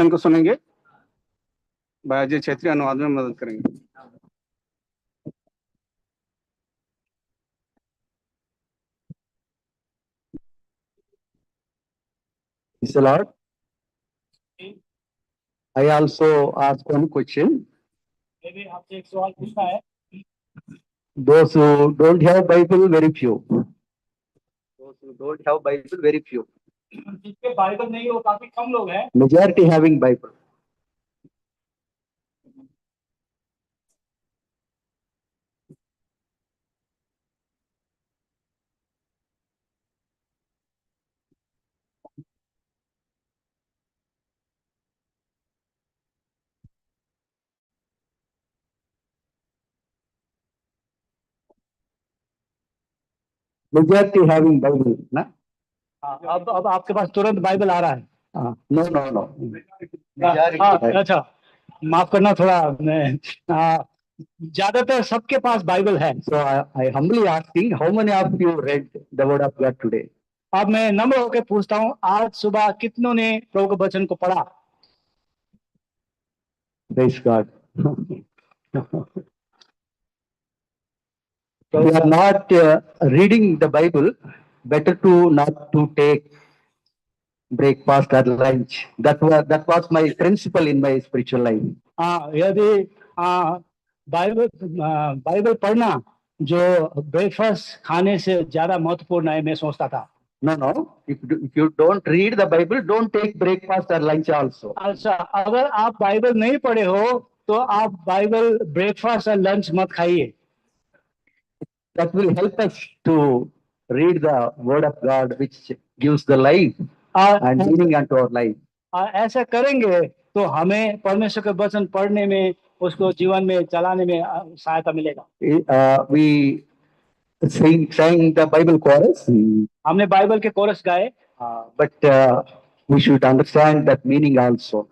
इनको सुनेंगे, भाई अजय क्षेत्रीय अनुवाद में मदद करेंगे। Praise the Lord. I also ask one question. आपसे एक सवाल पूछना है। Those who don't have Bible, very few. Those who don't have Bible, very few. जिसके बाइबल नहीं हो काफी कम लोग हैं। Majority having Bible. Majority having Bible, na? अब आपके पास तुरंत बाइबल आ रहा है। No, no, no. अच्छा, माफ करना थोड़ा, ज्यादातर सबके पास बाइबल है। So I humbly asking, how many of you read the Word of God today? अब मैं नम्र होकर पूछता हूँ, आज सुबह कितनों ने प्रभु के वचन को पढ़ा? Praise God. We are not reading the Bible. Better to not to take breakfast or lunch. That was my principle in my spiritual life. यदि बाइबल पढ़ना जो ब्रेकफास्ट खाने से ज्यादा महत्वपूर्ण है, मैं सोचता था। No. If you don't read the Bible, don't take breakfast or lunch also. अच्छा, अगर आप बाइबल नहीं पढ़े हो तो आप बाइबल ब्रेकफास्ट और लंच मत खाइए। That will help us to read the Word of God, which gives the life and meaning unto our life. ऐसा करेंगे तो हमें परमेश्वर के वचन पढ़ने में, उसको जीवन में चलाने में सहायता मिलेगा। We sang the Bible chorus, हमने बाइबल के कोरस गाए, but we should understand that meaning also.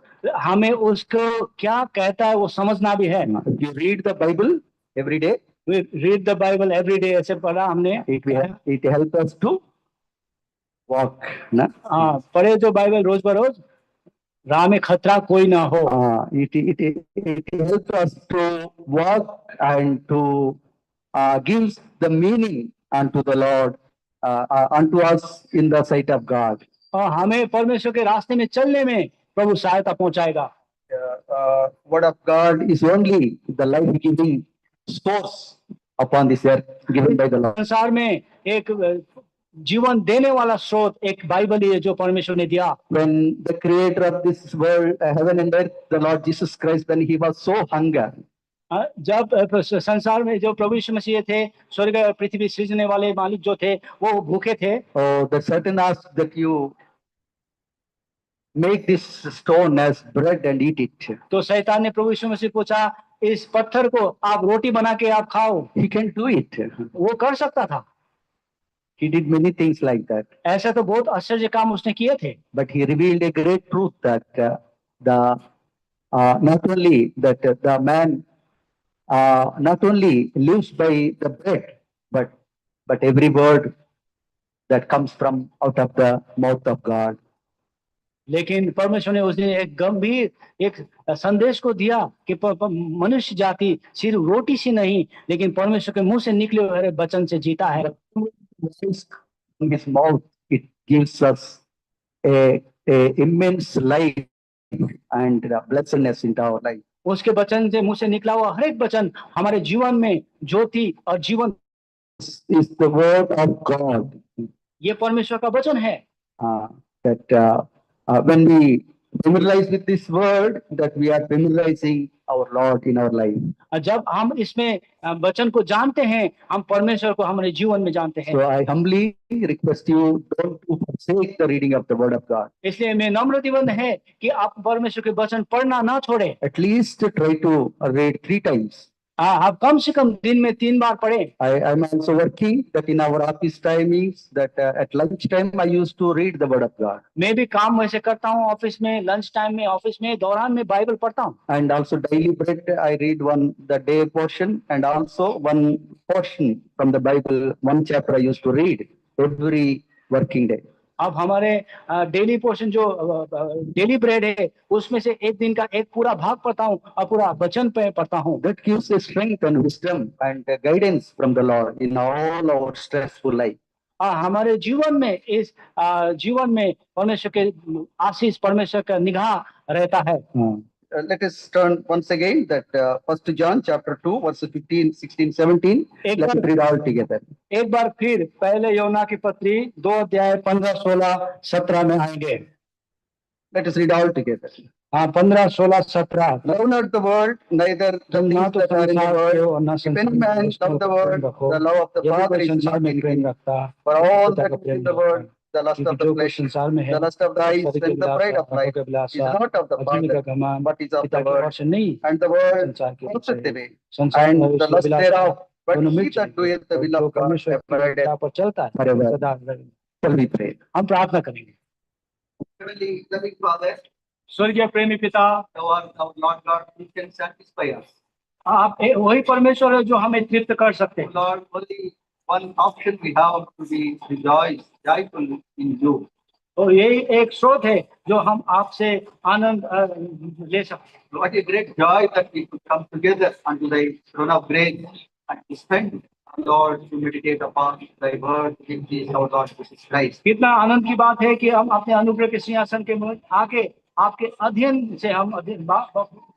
हमें उसको क्या कहता है वो समझना भी है। If you read the Bible every day, We read the Bible every day, ऐसे पढ़ा हमने। it helps us to walk. Na? पढ़े जो बाइबल रोज बरोज, राह में खतरा कोई ना हो। It helps us to walk and to gives the meaning unto the Lord, unto us in the sight of God. और हमें परमेश्वर के रास्ते में चलने में प्रभु सहायता पहुंचाएगा। Word of God is only the life-giving source upon this earth given by the Lord. संसार में एक जीवन देने वाला स्रोत एक बाइबल ही है जो परमेश्वर ने दिया। When the creator of this world, heaven and earth, the Lord Jesus Christ, when he was so hunger, जब संसार में जो प्रभु यीशु मसीह थे, स्वर्ग और पृथ्वी सृजने वाले मालिक जो थे, वो भूखे थे। oh, the Satan asked that you make this stone as bread and eat it. तो शैतान ने प्रभु यीशु मसीह पूछा, इस पत्थर को आप रोटी बना के आप खाओ। He can do it. वो कर सकता था। He did many things like that. ऐसा तो बहुत आश्चर्य काम उसने किए थे। But he revealed a great truth that not only that the man not only lives by the bread, but every word that comes from out of the mouth of God. लेकिन परमेश्वर ने उसने एक गंभीर एक संदेश को दिया कि मनुष्य जाति सिर्फ रोटी से नहीं, लेकिन परमेश्वर के मुंह से निकले हुए वचन से जीता है। In his mouth, it gives us a immense life and blessedness into our life. उसके वचन से मुंह से निकला हुआ हर एक वचन हमारे जीवन में ज्योति और जीवन। Is the word of God. ये परमेश्वर का वचन है। That when we familiarize with this word, that we are familiarizing our Lord in our life. जब हम इसमें वचन को जानते हैं, हम परमेश्वर को हमारे जीवन में जानते हैं। So I humbly request you, don't forsake the reading of the word of God. इसलिए मैं नम्र निवेदन है कि आप परमेश्वर के वचन पढ़ना ना छोड़े। At least try to read 3 times. आप कम से कम दिन में 3 बार पढ़े। I am also working that in our office timings, that at lunch time I used to read the word of God. मैं भी काम वैसे करता हूँ ऑफिस में, लंच टाइम में, ऑफिस में दौरान में बाइबल पढ़ता हूँ। And also daily bread I read the day portion, and also one portion from the Bible, one chapter I used to read every working day. अब हमारे डेली पोर्शन जो daily bread है उसमें से एक दिन का एक पूरा भाग पढ़ता हूँ और पूरा वचन पे पढ़ता हूँ। That gives us strength and wisdom and guidance from the Lord in all our stressful life. हमारे जीवन में इस जीवन में परमेश्वर के आशीष, परमेश्वर का निगाह रहता है। Let us turn once again that 1 John chapter 2 verses 15, 16, 17. एक Let us बार read all together. एक बार फिर पहले यूहन्ना की पत्री 2 अध्याय 15, 16, 17 में आएंगे। Let us read all together. हाँ, 15, 16, 17। Love not the world, neither the तुम ना things तो that are in the संसार के हो world. और ना If any संसार man में love the world, रखो। the love of the यदि Father कोई is संसार not में in प्रेम him. रखता, For all पिता that का is प्रेम in the नहीं world, रखता। the lust क्योंकि of the जो कोई flesh, संसार में है, the lust of the eyes, शरीर के and the pride of आंखों life के is Abhilasha, not of the आदमी का Father, घमंड, but is of पिता the की ओर world. से नहीं, And the world संसार के ओर passeth से। away, संसार and और the उसकी lust अभिलाषा thereof. But दोनों he मिट that जाएंगे। doeth the will जो of God परमेश्वर की abideth इच्छा पर चलता है, forever. सदा Shall we pray? हम प्रार्थना करेंगे। Heavenly loving Father, स्वर्गीय प्रेमी पिता, thou art our Lord God, who can satisfy us. आप वही परमेश्वर है जो हमें तृप्त कर सकते हैं। Lord, only one option we have to be rejoiced, joyful in you. और यही एक स्रोत है जो हम आपसे आनंद ले सकते हैं। What a great joy that we could come together unto thy throne of grace and to spend, Lord, to meditate upon thy word in Jesus our Lord Jesus Christ. कितना आनंद की बात है कि हम अपने अनुग्रह के सिंहासन के मुझ आके आपके अध्ययन से हम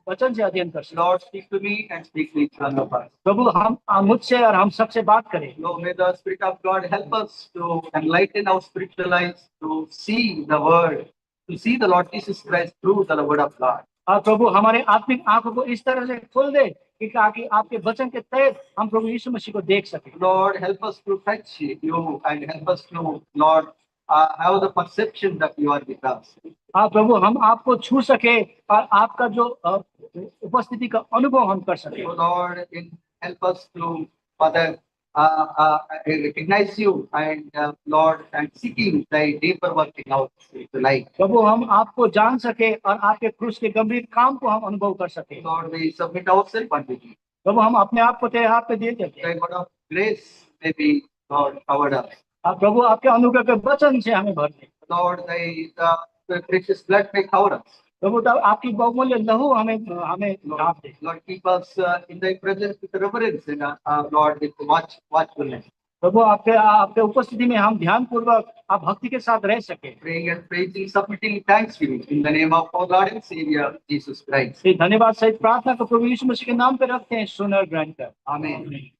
वचन से अध्ययन कर सकते। Lord, speak to me and speak to each one of us. प्रभु हम मुझसे और हम सबसे बात करें। Lord, may the Spirit of God help us to enlighten our spiritual eyes, to see the word, to see the Lord Jesus Christ through the word of God. और प्रभु हमारे आत्मिक आंखों को इस तरह से खोल दे कि ताकि आपके वचन के तहत हम प्रभु यीशु मसीह को देख सकें। Lord, help us to touch you and help us to, Lord, have the perception that you are with us. हाँ प्रभु, हम आपको छू सके और आपका जो उपस्थिति का अनुभव हम कर सके। So, Lord, help us to, Father, recognize you and, Lord, and seeking thy deeper work in our life. प्रभु हम आपको जान सके और आपके क्रूस के गंभीर काम को हम अनुभव कर सके। Lord, we submit ourselves unto thee. प्रभु हम अपने आप को तेरे हाथ पे दे देते हैं। Thy word of grace may be, Lord, covered us. प्रभु आपके अनुग्रह के वचन से हमें भर दे। Lord, the precious blood may cover us. प्रभु तब आपकी बहुमूल्य लहू हमें ढांप दे। Lord, keep us in thy presence with reverence and, Lord, with watchfulness. प्रभु आपके उपस्थिति में हम ध्यान पूर्वक आप भक्ति के साथ रह सके। Praying and praising, submitting thanksgiving in the name of our Lord and Savior Jesus Christ. धन्यवाद सहित प्रार्थना को प्रभु यीशु मसीह के नाम पे रखते हैं, सुन और ग्रहण कर। Amen.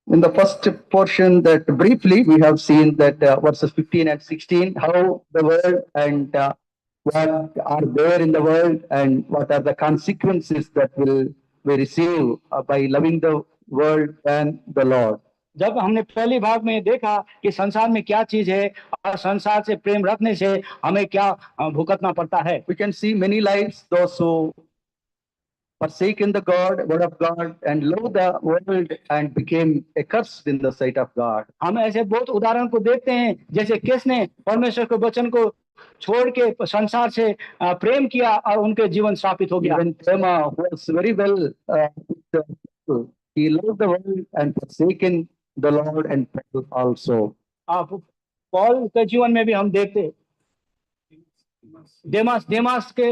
In the first portion, that briefly we have seen that verses 15 and 16, how the world and what are there in the world and what are the consequences that will we receive by loving the world and the Lord. जब हमने पहले भाग में देखा कि संसार में क्या चीज है और संसार से प्रेम रखने से हमें क्या भुगतना पड़ता है। We can see many lives, those who forsaken the word of God and love the world and became accursed in the sight of God. हम ऐसे बहुत उदाहरण को देखते हैं जैसे किसने परमेश्वर के वचन को छोड़ के संसार से प्रेम किया और उनके जीवन स्थापित हो गया। Even Thomas was very well with the people. He loved the world and forsaken the Lord and Paul also. Paul के जीवन में भी हम देखते देमास के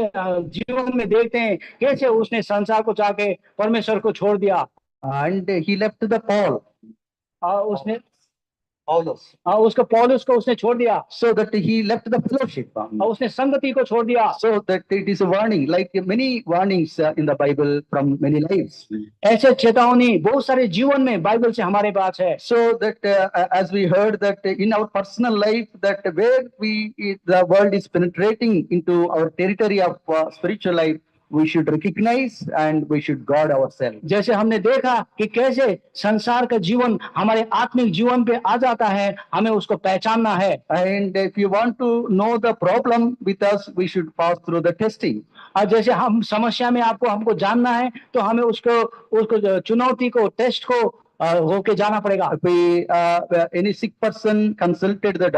जीवन में देखते हैं कैसे उसने संसार को चाह के परमेश्वर को छोड़ दिया। And he left the Paul. उसने Paulus. उसको पौलुस को उसने छोड़ दिया। So that he left the fellowship. उसने संगति को छोड़ दिया। So that it is a warning, like many warnings in the Bible from many lives. ऐसे चेतावनी बहुत सारे जीवन में बाइबल से हमारे पास है। So that as we heard that in our personal life, that where the world is penetrating into our territory of spiritual life, we should recognize and we should guard ourselves. जैसे हमने देखा कि कैसे संसार का जीवन हमारे आत्मिक जीवन पे आ जाता है, हमें उसको पहचानना है। And if you want to know the problem with us, we should pass through the testing. और जैसे हम समस्या में हमको जानना है तो हमें उसको चुनौती को टेस्ट को होके जाना पड़ेगा। Any sick person consulted the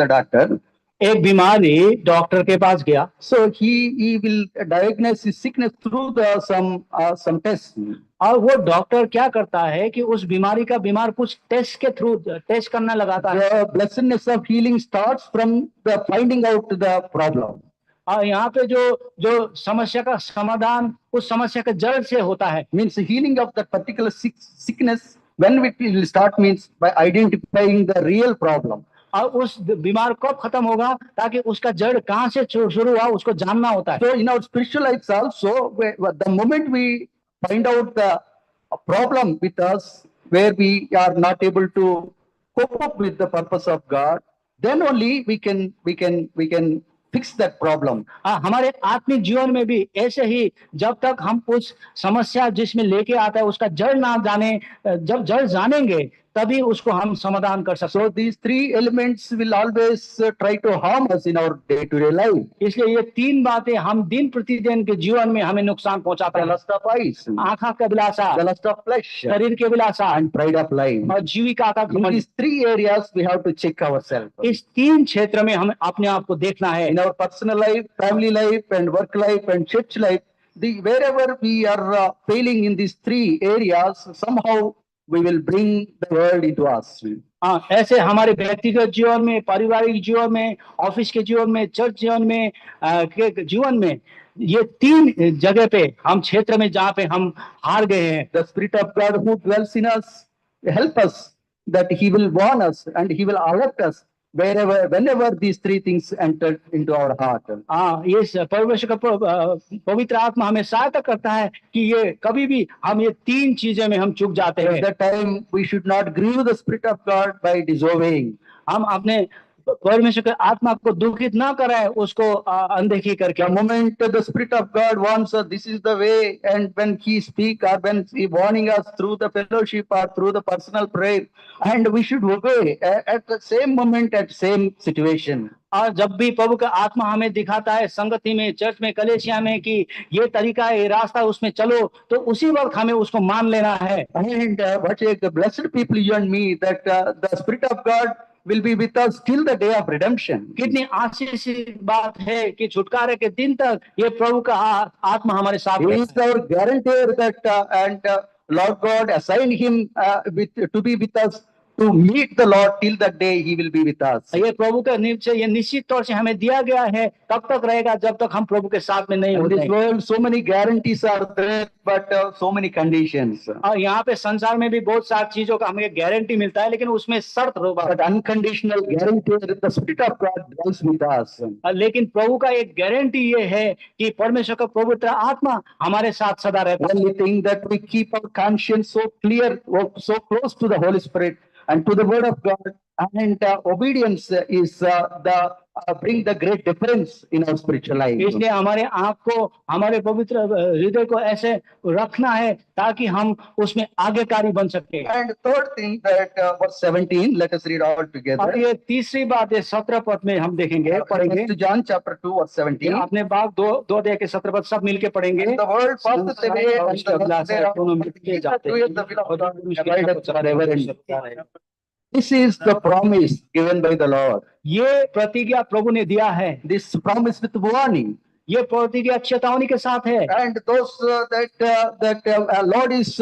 doctor. एक बीमारी डॉक्टर के पास गया। So he will diagnose his sickness through some tests. और वो डॉक्टर क्या करता है कि उस बीमारी का बीमार कुछ टेस्ट के थ्रू टेस्ट करना लगाता है। The blessedness of healing starts from the finding out the problem. और यहाँ पे जो समस्या का समाधान उस समस्या के जड़ से होता है। Means the healing of that particular sickness, when it will start means by identifying the real problem. और उस बीमार कब खत्म होगा, ताकि उसका जड़ कहाँ से शुरू हुआ उसको जानना होता है। So in our spiritual lives also, the moment we find out the problem with us, where we are not able to cope up with the purpose of God, then only we can fix that problem. हमारे आत्मिक जीवन में भी ऐसे ही, जब तक हम उस समस्या जिसमें लेके आता है उसका जड़ ना जाने, जब जड़ जानेंगे तभी उसको हम समाधान कर सकते हैं। So these three elements will always try to harm us in our day-to-day life. इसलिए ये तीन बातें हम दिन प्रतिदिन के जीवन में हमें नुकसान पहुंचाता The है। lust of eyes, आंखा का अभिलाषा, the lust of flesh, शरीर के अभिलाषा and pride of life. और जीविका का In घमंड। these three areas, we have to check ourselves. इस तीन क्षेत्र में हमें अपने आप को देखना है। In our personal life, family life, and work life, and church life, wherever we are failing in these three areas, somehow we will bring the world into us. हाँ, ऐसे हमारे व्यक्तिगत जीवन में, पारिवारिक जीवन में, ऑफिस के जीवन में, चर्च जीवन में, के जीवन में, ये तीन जगह पे हम क्षेत्र में जहाँ पे हम हार गए हैं। The Spirit of God who dwells in us, help us that He will warn us and He will alert us whenever these three things enter into our heart. हाँ, ये परमेश्वर का पवित्र आत्मा हमें सहायता करता है कि ये कभी भी हम ये तीन चीजें में हम चूक जाते At हैं। that time, we should not grieve the Spirit of God by disobeying. हम अपने परमेश्वर के आत्मा को दुखित ना कराएं, उसको अनदेखी करके। The moment the Spirit of God warns us, this is the way, and when He speaks or when He warning us through the fellowship or through the personal prayer, and we should obey at the same moment, at same situation. और जब भी प्रभु का आत्मा हमें दिखाता है संगति में, चर्च में, कलेसिया में कि ये तरीका है, ये रास्ता, उसमें चलो, तो उसी वक्त हमें उसको मान लेना है। And what a blessed people you and me, that the Spirit of God will be with us till the day of redemption. कितनी आशीषित बात है कि छुटकारे के दिन तक ये प्रभु का आत्मा हमारे साथ He है। is our guarantor that and Lord God assigned him to be with us, to meet the Lord till that day He will be with us. ये प्रभु का निश्चय, ये निश्चित तौर से हमें दिया गया है, तब तक रहेगा जब तक हम प्रभु के साथ में नहीं In this होते। world, so many guarantees are there, but so many conditions. और यहाँ पे संसार में भी बहुत सारी चीजों का हमें गारंटी मिलता है, लेकिन उसमें शर्त होगा। But unconditional guarantee that the Spirit of God dwells with us. लेकिन प्रभु का एक गारंटी ये है कि परमेश्वर का पवित्र आत्मा हमारे साथ सदा रहता है। Only thing that we keep our conscience so clear, so close to the Holy Spirit and to the Word of God, and obedience is bring the great difference in our spiritual life. इसलिए हमारे आँख को, हमारे पवित्र हृदय को ऐसे रखना है ताकि हम उसमें आज्ञाकारी बन सके। And third thing that verse 17, let us read all together. और ये तीसरी बात है 17 पद में हम देखेंगे, पढ़ेंगे। First John chapter 2 verse 17. अपने बाग दो अध्याय के 17 पद सब मिलके पढ़ेंगे। And the world passeth away and the lust thereof, दोनों मिलके जाते doeth the will of God, हैं। abideth forever and ever. This is the promise given by the Lord. ये प्रतिज्ञा प्रभु ने दिया है। This promise with warning. ये प्रतिज्ञा चेतावनी के साथ है। And those that Lord is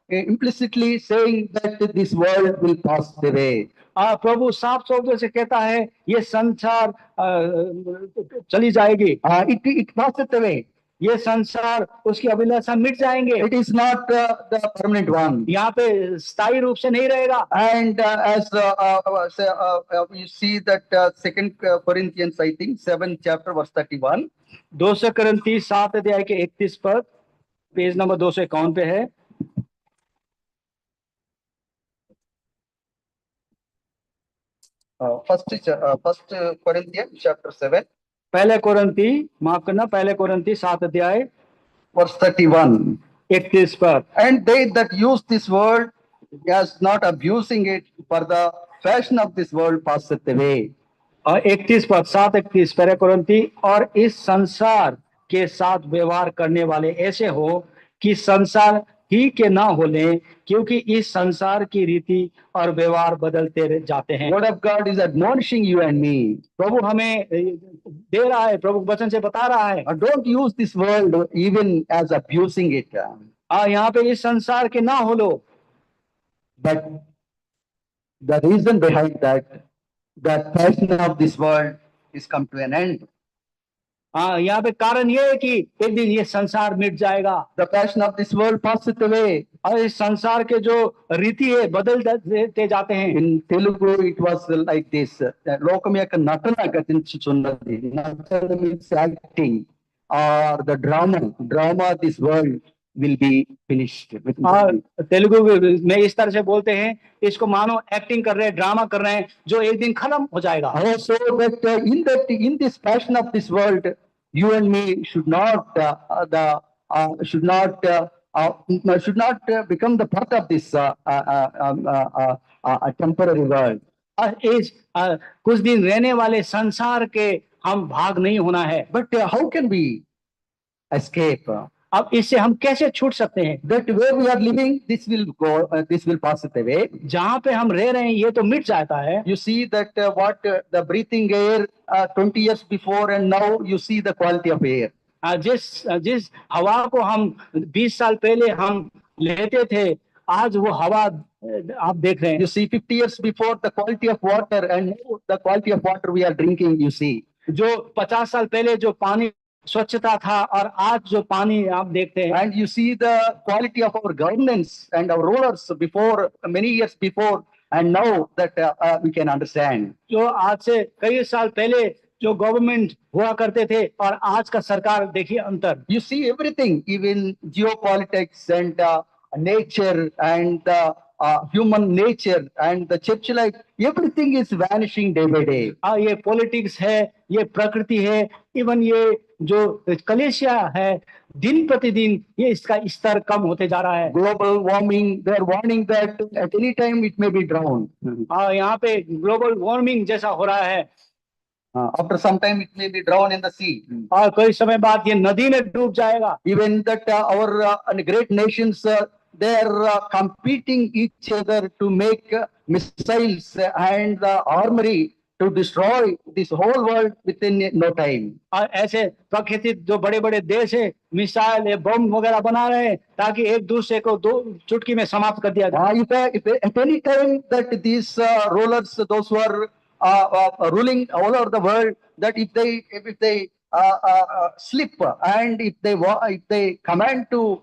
implicitly saying that this world will pass away. प्रभु साफ शब्दों से कहता है ये संसार चली जाएगी। It passeth away. ये संसार, उसकी अभिलाषा मिट जाएंगे। It is not the permanent one. यहाँ पे स्थायी रूप से नहीं रहेगा। And as you see that 2 Corinthians, I think 7th chapter verse 31. 2 कोरिन्थी 7 अध्याय के 31 पद, पेज नंबर 251 पे है। First Corinthians chapter 7 पहले कोरिन्थी, माफ करना, पहले कोरिन्थी 7 अध्याय verse 31. 31 पद। And they that use this word as not abusing it, for the fashion of this world passeth away. और 31 पद, 7:31 पहले कोरिन्थी, और इस संसार के साथ व्यवहार करने वाले ऐसे हो कि संसार ही के ना हो ले, क्योंकि इस संसार की रीति और व्यवहार बदलते जाते हैं। Word of God is admonishing you and me. प्रभु हमें दे रहा है, प्रभु वचन से बता रहा है। Don't use this world even as abusing it. यहाँ पे इस संसार के ना हो लो, But the reason behind that, the passion of this world is come to an end. यहाँ पे कारण ये है कि एक दिन ये संसार मिट जाएगा The passion of this world passeth away. और इस संसार के जो रीति है बदलते जाते हैं। In Telugu, it was like this. Lokam యొక్క నటన గతించుచున్నది. నటన means acting or the drama. Drama, this world will be finished. और तेलुगु में इस तरह से बोलते हैं, इसको मानो एक्टिंग कर रहे हैं, ड्रामा कर रहे हैं, जो एक दिन खत्म हो जाएगा। Also that in this passion of this world, you and me should not become the part of this temporary world. और इस कुछ दिन रहने वाले संसार के हम भाग नहीं होना है। But how can we escape? अब इससे हम कैसे छूट सकते हैं? That where we are living, this will go, this will pass it away. जहाँ पे हम रह रहे हैं ये तो मिट जाता है। You see that what the breathing air 20 years before and now you see the quality of air. जिस हवा को हम 20 साल पहले हम लेते थे, आज वो हवा आप देख रहे हैं। You see 50 years before the quality of water and now the quality of water we are drinking, you see. जो 50 साल पहले जो पानी स्वच्छता था और आज जो पानी आप देखते हैं। And you see the quality of our governance and our rulers before, many years before, and now that we can understand. जो आज से कई साल पहले जो गवर्नमेंट हुआ करते थे और आज का सरकार, देखिए अंतर। You see everything, even geopolitics and nature and human nature and the church life, everything is vanishing day by day. ये पॉलिटिक्स है, ये प्रकृति है, इवन ये जो कलेशिया है, दिन प्रतिदिन ये इसका स्तर कम होते जा रहा है। Global warming, they are warning that at any time it may be drowned. यहाँ पे ग्लोबल वार्मिंग जैसा हो रहा है। After some time it may be drowned in the sea. और कई समय बाद ये नदी में डूब जाएगा। Even that our great nations, they are competing each other to make missiles and armory to destroy this whole world within no time. और ऐसे प्रकृति जो बड़े बड़े देश है, मिसाइल बम वगैरह बना रहे हैं ताकि एक दूसरे को दो चुटकी में समाप्त कर दिया जाए। If at any time that these rulers, those who are ruling all over the world, that if they slip and if they command to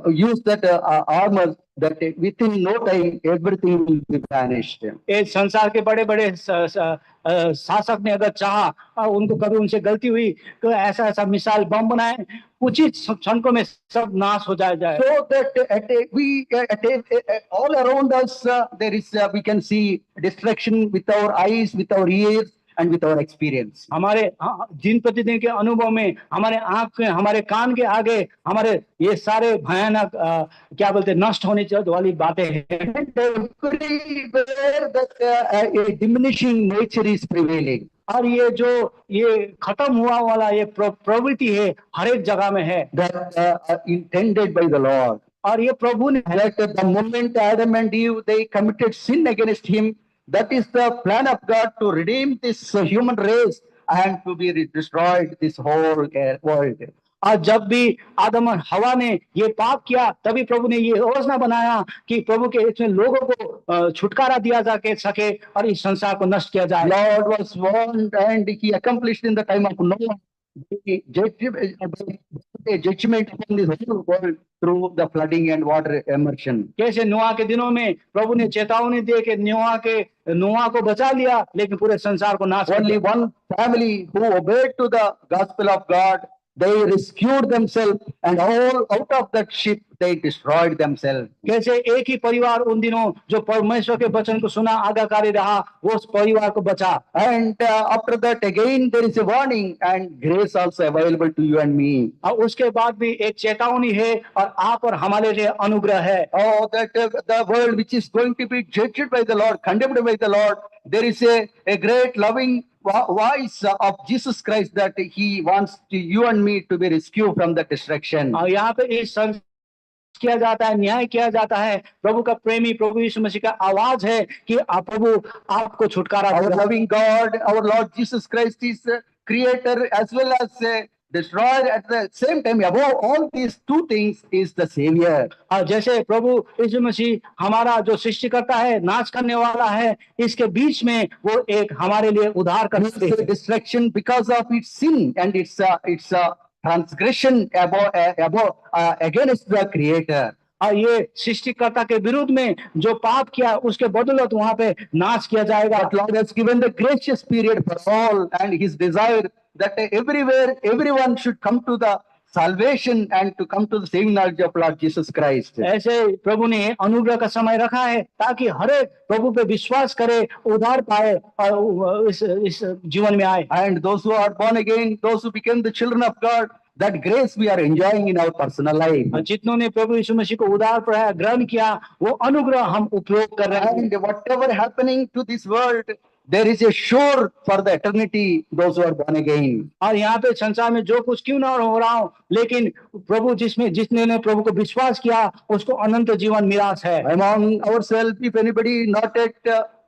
use that armor, that within no time everything will be vanished. ये संसार के बड़े बड़े शासक ने अगर चाहा, उनको कभी उनसे गलती हुई तो ऐसा ऐसा मिसाइल बम बनाए, कुछ ही क्षणों में सब नाश हो जाए। So that all around us there is we can see destruction with our eyes, with our ears, and with our experience. हमारे दिन प्रतिदिन के अनुभव में, हमारे आंख में, हमारे कान के आगे, हमारे ये सारे भयानक क्या बोलते हैं, नष्ट होने वाली बातें हैं। Everywhere that a diminishing nature is prevailing. और ये खत्म हुआ वाला ये प्रवृत्ति है, हर एक जगह में है। That intended by the Lord. और ये प्रभु ने, That the moment Adam and Eve they committed sin against him, that is the plan of God to redeem this human race and to be destroyed this whole world. और जब भी आदम और हवा ने ये पाप किया, तभी प्रभु ने ये योजना बनाया कि प्रभु के इसमें लोगों को छुटकारा दिया जा सके और इस संसार को नष्ट किया जाए। Lord was warned and he accomplished in the time of Noah a judgment upon this whole world through the flooding and water immersion. कैसे नोआ के दिनों में प्रभु ने चेतावनी दे के नोआ को बचा लिया, लेकिन पूरे संसार को नाश कर Only दिया। one family who obeyed to the gospel of God, they rescued themselves, and all out of that ship they destroyed themselves. कैसे एक ही परिवार उन दिनों जो परमेश्वर के वचन को सुना, आज्ञाकारी रहा, वो उस परिवार को बचा। And after that again there is a warning and grace also available to you and me. और उसके बाद भी एक चेतावनी है और आप और हमारे लिए अनुग्रह है। Oh, that the world which is going to be judged by the Lord, condemned by the Lord, there is a great loving voice of Jesus Christ that he wants you and me to be rescued from the destruction. और यहाँ पे इस किया जाता है, न्याय किया जाता है। प्रभु का प्रेमी प्रभु यीशु मसीह का आवाज है कि प्रभु आपको छुटकारा। Our loving God, our Lord Jesus Christ is creator as well as destroyer, at the same time, above all these two things is the Savior. और जैसे प्रभु यीशु मसीह हमारा जो सृष्टिकर्ता है, नाश करने वाला है, इसके बीच में वो एक हमारे लिए उद्धार His करते destruction because of its sin and its transgression against the Creator. और ये सृष्टिकर्ता के विरुद्ध में जो पाप किया उसके बदौलत वहां पे नाश किया जाएगा। But Lord has given the gracious period for all, and His desire that everywhere everyone should come to the salvation and to come to the saving knowledge of Lord Jesus Christ. ऐसे प्रभु ने अनुग्रह का समय रखा है ताकि हर एक प्रभु पे विश्वास करे, उद्धार पाए और इस जीवन में आए। And those who are born again, those who became the children of God, that grace we are enjoying in our personal life. और जितनों ने प्रभु यीशु मसीह को उद्धार पाया, ग्रहण किया, वो अनुग्रह हम उपयोग कर रहे हैं। And whatever happening to this world, there is a sure for the eternity those who are born again. और यहाँ पे संसार में जो कुछ क्यों ना हो रहा हो, लेकिन प्रभु जिसने ने प्रभु को विश्वास किया उसको अनंत जीवन मिरास है। Among ourselves, if anybody not yet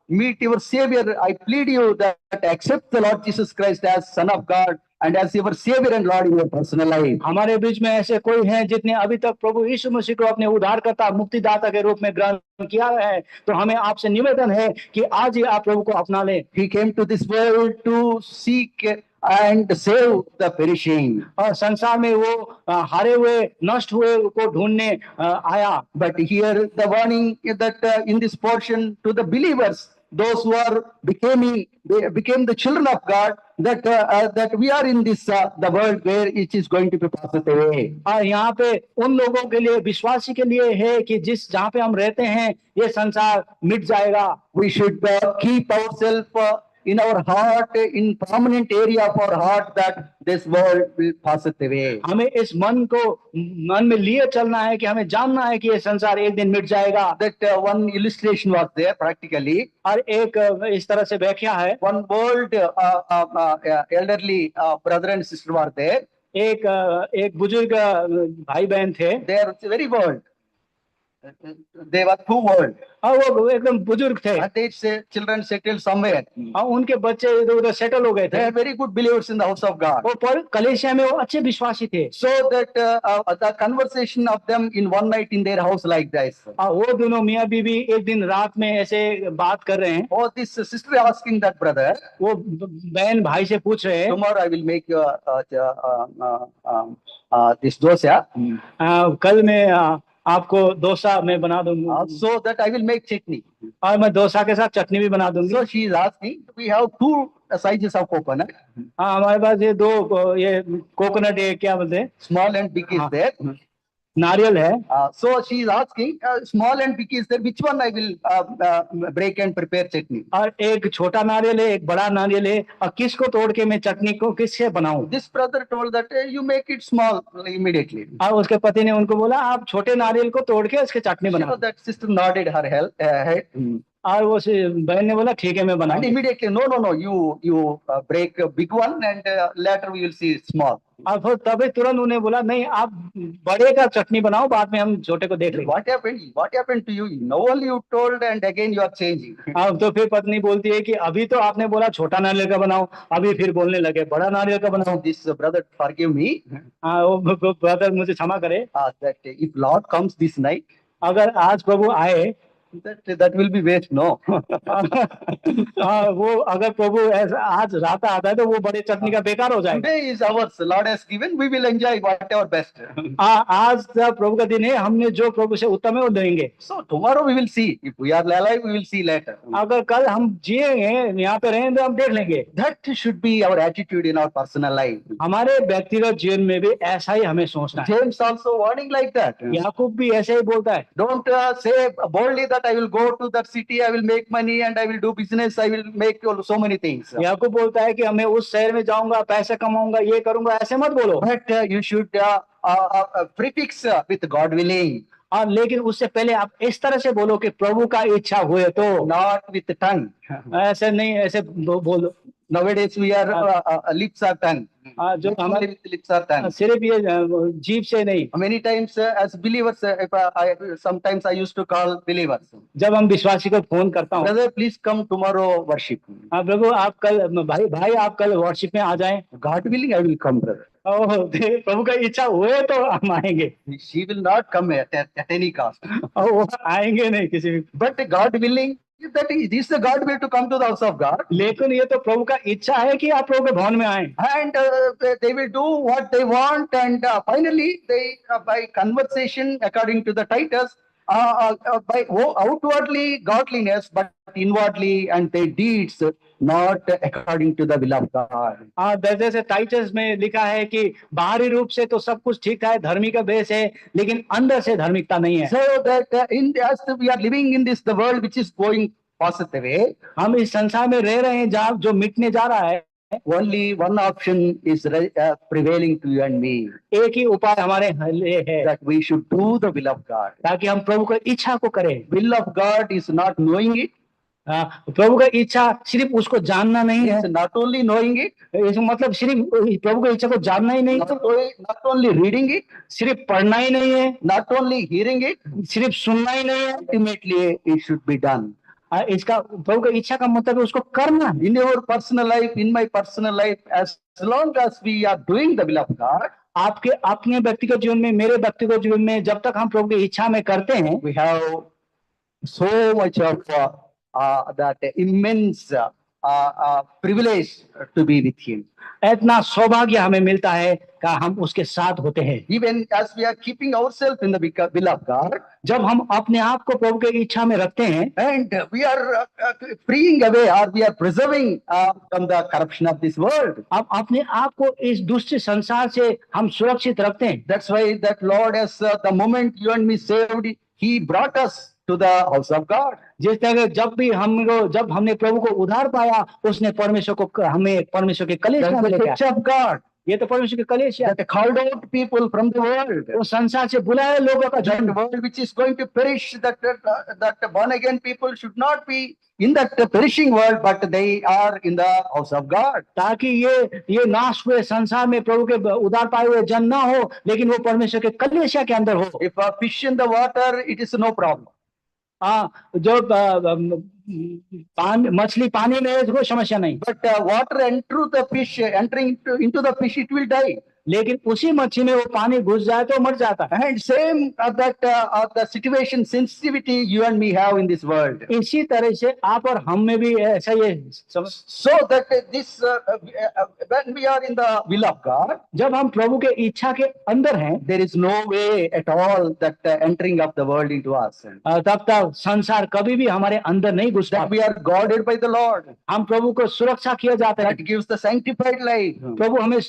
meet your Savior, I plead you that accept the Lord Jesus Christ as Son of God and as your Savior and Lord in your personal life. हमारे बीच में ऐसे कोई हैं जितने अभी तक प्रभु यीशु मसीह को अपने उद्धारकर्ता मुक्तिदाता के रूप में ग्रहण किया है, तो हमें आपसे निवेदन है कि आज ही आप प्रभु को अपना लें। He came to this world to seek and save the perishing. और संसार में वो हारे हुए नष्ट हुए को ढूंढने आया। But here the warning that in this portion to the believers, those who are they became the children of God, that we are in this the world where it is going to be passed away. और यहाँ पे उन लोगों के लिए, विश्वासी के लिए है कि जहाँ पे हम रहते हैं ये संसार मिट जाएगा। We should keep ourselves in our heart, in prominent area of our heart, that this world will pass away. हमें इस मन में लिए चलना है कि हमें जानना है कि ये संसार एक दिन मिट जाएगा। That one illustration was there practically. और एक इस तरह से व्याख्या है। One old elderly brother and sister were there. एक बुजुर्ग भाई बहन थे। They are very old. They were too old. और वो एकदम बुजुर्ग थे। And their children settled somewhere. और उनके बच्चे इधर उधर सेटल हो गए They थे। are very good believers in the house of God. वो पर कलीसिया में वो अच्छे विश्वासी थे। So that the conversation of them in one night in their house like this. और वो दोनों मियाँ बीवी एक दिन रात में ऐसे बात कर रहे हैं। Oh, this sister asking that brother, वो बहन भाई से पूछ रहे हैं, tomorrow I will make this dosa. कल मैं आपको डोसा मैं बना दूंगी, So that I will make chutney. और मैं डोसा के साथ चटनी भी बना दूंगी। So she is asking, we have two sizes of coconut, हाँ, हमारे पास ये दो ये कोकोनट ये क्या बोलते हैं, small and big is there. नारियल है। So she is asking, small and big is there, which one I will break and prepare chutney? और एक छोटा नारियल है, एक बड़ा नारियल है, और किसको तोड़ के मैं चटनी को किससे बनाऊं? This brother told that you make it small immediately. और उसके पति ने उनको बोला आप छोटे नारियल को तोड़ के उसके चटनी So बनाओ। that sister nodded her head. और वो बहन ने बोला ठीक है मैं And बनाऊंगी। immediately, no, you break a big one and later we will see small. और फिर तभी तुरंत उन्हें बोला नहीं आप बड़े का चटनी बनाओ, बाद में हम छोटे को देख लेंगे। What happened? What happened to you? No, only you told and again you are changing. अब तो फिर पत्नी बोलती है कि अभी तो आपने बोला छोटा नारियल का बनाओ, अभी फिर बोलने लगे बड़ा नारियल का बनाओ। This brother forgive me. हाँ, वो ब्रदर मुझे क्षमा करे। That if Lord comes this night, अगर आज प्रभु आए that will be waste. No. हाँ, वो अगर प्रभु ऐसा आज रात आता है तो वो बड़े चटनी का बेकार हो जाएगा। Today is ours. Lord has given. We will enjoy whatever best. आज प्रभु का दिन है, हमने जो प्रभु से उत्तम है वो देंगे। So tomorrow we will see. If we are alive, we will see later. अगर कल हम जिएंगे, यहाँ पे रहेंगे तो हम देख लेंगे। That should be our attitude in our personal life. हमारे व्यक्तिगत जीवन में भी ऐसा ही हमें सोचना है। James also warning like that. याकूब भी ऐसे ही बोलता है। Don't say boldly that I will go to that city, I will make money and I will do business, I will make so many things. याकूब बोलता है कि मैं उस शहर में जाऊंगा, पैसे कमाऊंगा, ये करूंगा, ऐसे मत बोलो। But you should prefix with God willing, और लेकिन उससे पहले आप इस तरह से बोलो कि प्रभु का इच्छा हुए तो। not with the tongue. ऐसे नहीं, ऐसे बोलो। Nowadays we are lips are tongue. जो Only हमारे with lips are tongue. सिर्फ ये जीभ से नहीं। Many times as believers, sometimes I used to call believers. जब हम विश्वासी को फोन करता हूँ, Brother, please come tomorrow worship. प्रभु आप कल भाई आप कल वर्शिप में आ जाएं। God willing, I will come, brother. प्रभु का इच्छा हुए तो हम आएंगे, She will not come at any cost. और वो आएंगे नहीं किसी भी। But God willing, that is the God will to come to the house of God. लेकिन ये तो प्रभु का इच्छा है कि आप प्रभु के भवन में आए, And they will do what they want, and finally they by conversation according to the Titus, by outwardly godliness but inwardly and their deeds not according to the will of God. जैसे Titus में लिखा है कि बाहरी रूप से तो सब कुछ ठीक है, धर्मी का भेष है, लेकिन अंदर से धार्मिकता नहीं है। So that as we are living in this the world which is going passeth away, हम इस संसार में रह रहे हैं जहाँ जो मिटने जा रहा है, only one option is prevailing to you and me, एक ही उपाय हमारे लिए है that we should do the will of God. ताकि हम प्रभु की इच्छा को करें। Will of God is not knowing it, प्रभु का इच्छा सिर्फ उसको जानना नहीं है, it's not only knowing it, इसका मतलब सिर्फ प्रभु की इच्छा को जानना ही नहीं, not only reading it, सिर्फ पढ़ना ही नहीं है, not only hearing it, सिर्फ सुनना ही नहीं है, ultimately it should be done. इसका प्रभु की इच्छा का मतलब है उसको करना है। In your personal life, in my personal life, as long as we are doing the will of God, आपके अपने व्यक्तिगत जीवन में, मेरे व्यक्तिगत जीवन में जब तक हम प्रभु की इच्छा में करते हैं, we have so much of that immense privilege to be with Him. इतना सौभाग्य हमें मिलता है कि हम उसके साथ होते हैं। Even as we are keeping ourselves in the will of God, जब हम अपने आप को प्रभु की इच्छा में रखते हैं, and we are freeing away or we are preserving from the corruption of this world. अब अपने आप को इस दूसरे संसार से हम सुरक्षित रखते हैं। That's why that Lord has the moment you and me saved, He brought us to the house of God. जिस तरह जब हमने प्रभु को उद्धार पाया, उसने परमेश्वर को हमें परमेश्वर के कलेश में ले गया। Church of God, ये तो परमेश्वर के कलेश है। that called out people from the world, वो संसार से बुलाए लोगों का that झुंड, world which is going to perish, that born again people should not be in that perishing world, but they are in the house of God. ताकि ये नाश हुए संसार में प्रभु के उद्धार पाए हुए जन ना हो, लेकिन वो परमेश्वर के कलेश के अंदर हो। If a fish in the water, it is no problem. जो मछली पानी में है तो कोई समस्या नहीं, But water enter the fish, entering into the fish, it will die. लेकिन उसी मच्छी में वो पानी घुस जाए तो मर जाता है। And same that the situation sensitivity you and me have in this world. इसी तरह से आप और हम में भी ऐसा ये So that this when we are in the will of God, जब हम प्रभु के इच्छा के अंदर हैं, there is no way at all that entering of the world into us. तब तक संसार कभी भी हमारे अंदर नहीं घुस That पाता। we are guarded by the Lord. हम प्रभु को सुरक्षा किया जाता है, That gives the sanctified life. प्रभु हमें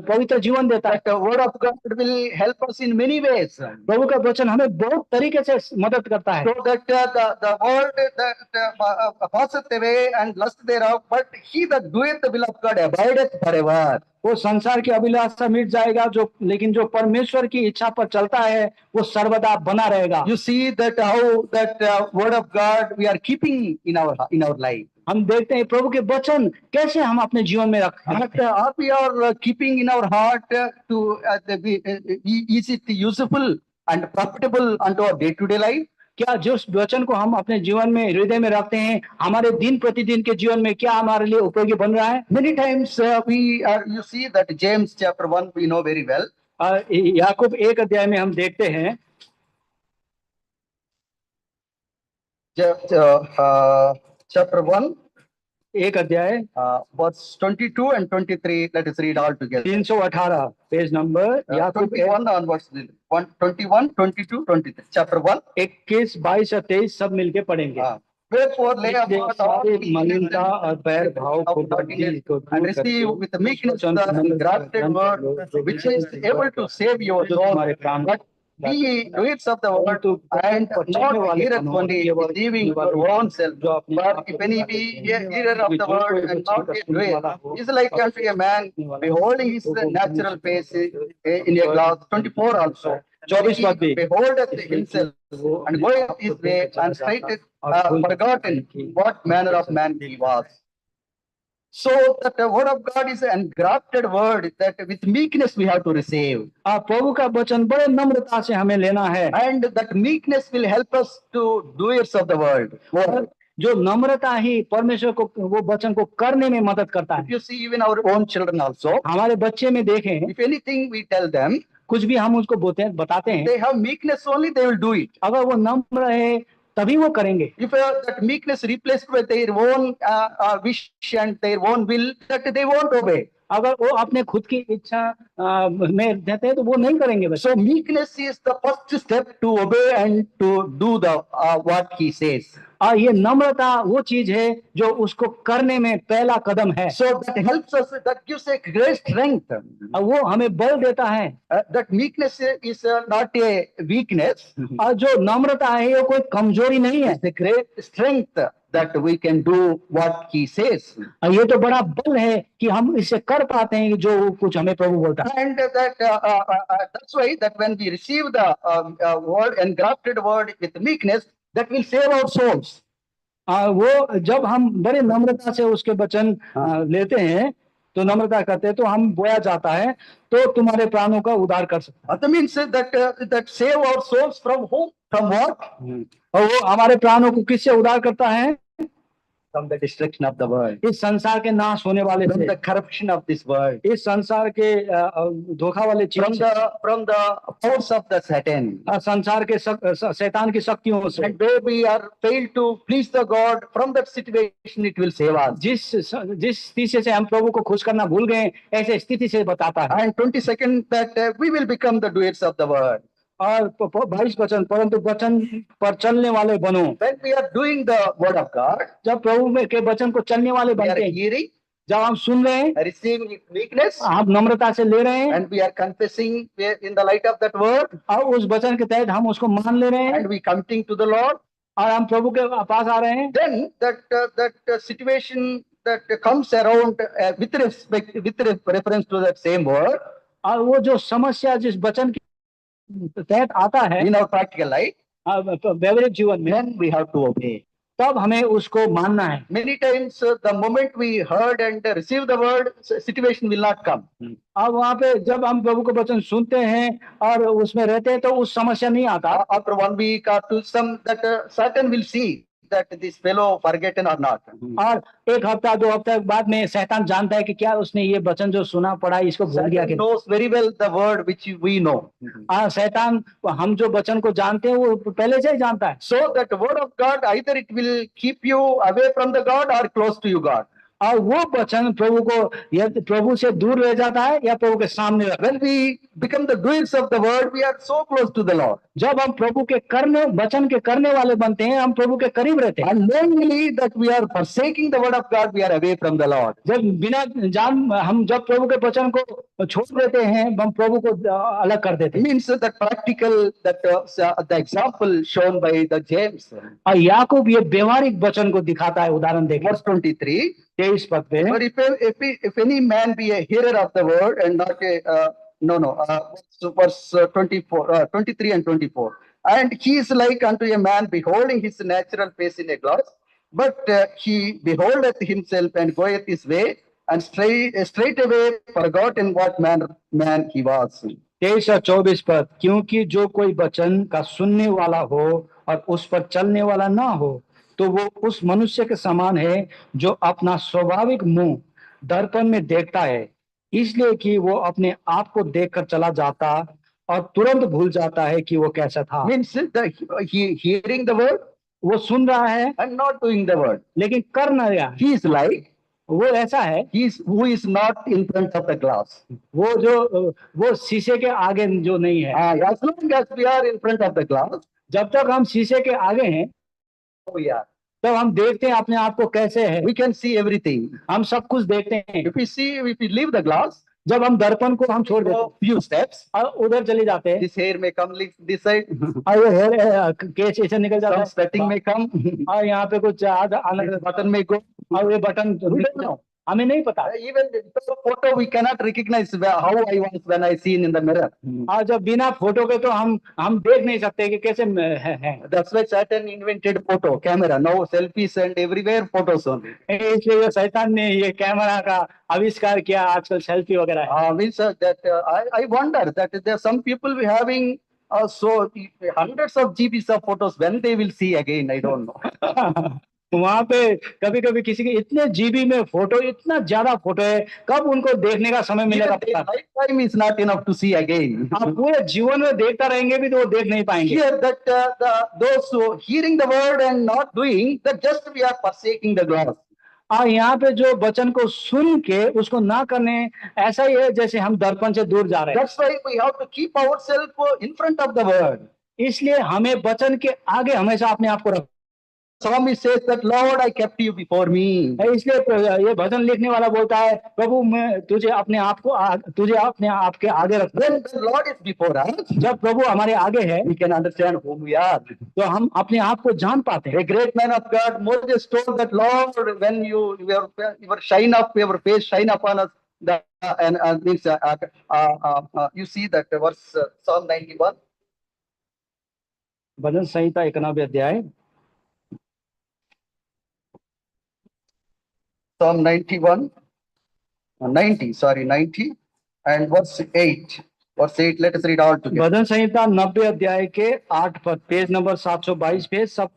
पवित्र जीवन देता है। That the word of God will help us in many ways. प्रभु का वचन हमें बहुत तरीके से मदद करता है। So that the world that passeth away and lust thereof, but he that doeth the will of God abideth forever. वो संसार की अभिलाषा मिट जाएगा, लेकिन जो परमेश्वर की इच्छा पर चलता है वो सर्वदा बना रहेगा। You see that how that word of God we are keeping in our life. हम देखते हैं प्रभु के वचन कैसे हम अपने जीवन में रखते हैं। Are we are keeping in our heart to is it useful and profitable unto our day-to-day life? क्या जिस वचन को हम अपने जीवन में हृदय में रखते हैं, हमारे दिन प्रतिदिन के जीवन में क्या हमारे लिए उपयोगी बन रहा है? Many times you see that James chapter 1 we know very well. याकूब 1 अध्याय में हम देखते हैं, chapter 1 1 अध्याय verse 22 and 23. Let us read all together. 318 page number, Yakub 21 onwards, 21, 22, 23. Chapter 1. 21, 22 और 23 सब मिलके पढ़ेंगे। Wherefore lay apart all सारी मलिनता और बैर भाव को and receive with meekness the engrafted word which is able to save your soul. But be ye doers of the word and not hearers only, deceiving your own self. But if any be a hearer of the word and not a doer, is like unto a man beholding his natural face in a glass. 24 also. 24 beholdeth himself and goeth his way and straighteth forgotten what manner of man he was. So that the word of God is an engrafted word that with meekness we have to receive. प्रभु का वचन बड़े नम्रता से हमें लेना है, And that meekness will help us to doers of the word. जो नम्रता ही परमेश्वर को वो वचन को करने में मदद करता If है। you see even our own children also, हमारे बच्चे में देखें, if anything we tell them, कुछ भी हम उसको बताते हैं, they have meekness only, they will do it. अगर वो नम्र है तभी वो करेंगे। If that meekness replaced with their own wish and their own will, that they won't obey. अगर वो अपने खुद की इच्छा में रहते हैं तो वो नहीं करेंगे बस। So meekness is the first step to obey and to do the what he says. और ये नम्रता वो चीज है जो उसको करने में पहला कदम है। So that helps us, that gives a great strength. और वो हमें बल देता है। That meekness is not a weakness. और जो नम्रता है ये कोई कमजोरी नहीं है। It's a great strength that we can do what he says. और ये तो बड़ा बल है कि हम इसे कर पाते हैं जो कुछ हमें प्रभु बोलता है। And that's why that when we receive the word, engrafted word with meekness, that will save our souls. वो जब हम बड़े नम्रता से उसके वचन लेते हैं तो नम्रता करते हैं तो हम बोया जाता है तो तुम्हारे प्राणों का उद्धार कर सकता है। That means that save our souls from whom? From what? और वो हमारे प्राणों को किससे उद्धार करता है? From the destruction of the world, इस संसार के नाश होने वाले from से, the corruption of this world, इस संसार के धोखा वाले from चीज से, from the powers of the Satan. संसार के शैतान की शक्तियों से। And where we are failed to please the God, from that situation it will save us. जिस स्थिति से हम प्रभु को खुश करना भूल गए ऐसे स्थिति से बताता है। And 22nd, that we will become the doers of the word. और 22 वचन, परंतु वचन पर चलने वाले बनो। When we are doing the word of God, जब प्रभु में के वचन को चलने वाले we are बनते हैं, hearing, जब हम सुन रहे हैं, receiving it meekness, हम नम्रता से ले रहे हैं, and we are confessing in the light of that word, और उस वचन के तहत हम उसको मान ले रहे हैं, and we coming to the Lord, और हम प्रभु के पास आ रहे हैं, then that situation that comes around with reference to that same word और वो जो समस्या जिस वचन के तहत आता है in our practical life, व्यवहारिक जीवन में, then we have to obey. तब हमें उसको मानना है। Many times the moment we heard and received the word, situation will not come. अब वहाँ पे जब हम प्रभु का वचन सुनते हैं और उसमें रहते हैं तो उस समस्या नहीं आता। After 1 week or 2, that Satan will see that this fellow forgotten or not. और एक हफ्ता 2 हफ्ता बाद में शैतान जानता है कि क्या उसने ये वचन जो सुना पढ़ा इसको भूल गया Satan कि knows very well the word which we know. शैतान हम जो वचन को जानते हैं वो पहले से ही जानता है। So that word of God, either it will keep you away from the God or close to you God. और वो वचन प्रभु को या प्रभु से दूर ले जाता है या प्रभु के सामने रखता है। When we become the doers of the word, we are so close to the Lord. जब हम प्रभु के करने वचन के करने वाले बनते हैं हम प्रभु के करीब रहते हैं। Unknowingly that we are forsaking the word of God, we are away from the Lord. जब बिना जान हम जब प्रभु के वचन को छोड़ देते हैं हम प्रभु को अलग कर देते It हैं। means that practical, that the example shown by the James, और याकूब ये व्यवहारिक वचन को दिखाता है उदाहरण देकर। verse 23. 23 पद पे, But if any man be a hearer of the word and not a verse 24, 23 and 24, and he is like unto a man beholding his natural face in a glass, but he beholdeth himself and goeth his way, and straightway forgotten what man he was. 23 और 24 पद, क्योंकि जो कोई वचन का सुनने वाला हो और उस पर चलने वाला ना हो तो वो उस मनुष्य के समान है जो अपना स्वाभाविक मुंह दर्पण में देखता है, इसलिए कि वो अपने आप को देखकर चला जाता और तुरंत भूल जाता है कि वो कैसा था। Means that he hearing the word वो सुन रहा है and not doing the word. लेकिन कर न रहा है। He is like वो ऐसा है who is not in front of the glass. वो शीशे के आगे जो नहीं है। As long as we are in front of the glass, जब तक हम शीशे के आगे हैं तब हम देखते हैं अपने आप को कैसे है। we can see everything. हम सब कुछ देखते हैं। If we leave the glass, जब हम दर्पण को हम छोड़ देते go few steps, और उधर चले जाते हैं this hair may come this side, और ये हेयर केस ऐसे निकल जाता some है sweating may come, और यहाँ पे कुछ this button may go. और ये बटन We don't know. हमें नहीं पता। Even the photo we cannot recognize how I was when I seen in the mirror. और जब बिना फोटो के तो हम देख नहीं सकते कि कैसे है। That's why Satan invented photo camera. Now selfies and everywhere photos only. इसलिए ये शैतान ने ये कैमरा का आविष्कार किया, आजकल सेल्फी वगैरह है। Means that I wonder that there are some people we having so hundreds of GBs of photos. When they will see again, I don't know. वहां पे कभी कभी किसी के इतने जीबी में फोटो, इतना ज्यादा फोटो है, कब उनको देखने का समय मिलेगा Even पता their नहीं। lifetime is not enough to see again. आप पूरे जीवन में देखता रहेंगे भी तो वो देख नहीं पाएंगे। Here that those who hearing the word and not doing, that just we are forsaking the gloss. और यहाँ पे जो वचन को सुन के उसको ना करने, ऐसा ही है जैसे हम दर्पण से दूर जा रहे हैं। That's why we have to keep ourselves in front of the word. इसलिए हमें वचन के आगे हमेशा अपने आप को रख। Psalmist says that, Lord, I kept you before me. इसलिए ये भजन लिखने वाला बोलता है, प्रभु मैं तुझे अपने आप के आगे रख। When the Lord is before us, जब प्रभु हमारे आगे है we can understand whom we are. तो हम अपने आप को जान पाते हैं। A great man of God, Moses told that, Lord, when your shine up, your face shine upon us, means you see that verse Psalm 91. भजन संहिता 91 अध्याय, Psalm 91, 90 and verse 8. Verse 8, let us read all together. भजन संहिता 90 अध्याय के 8 पर, page number 722 पे सब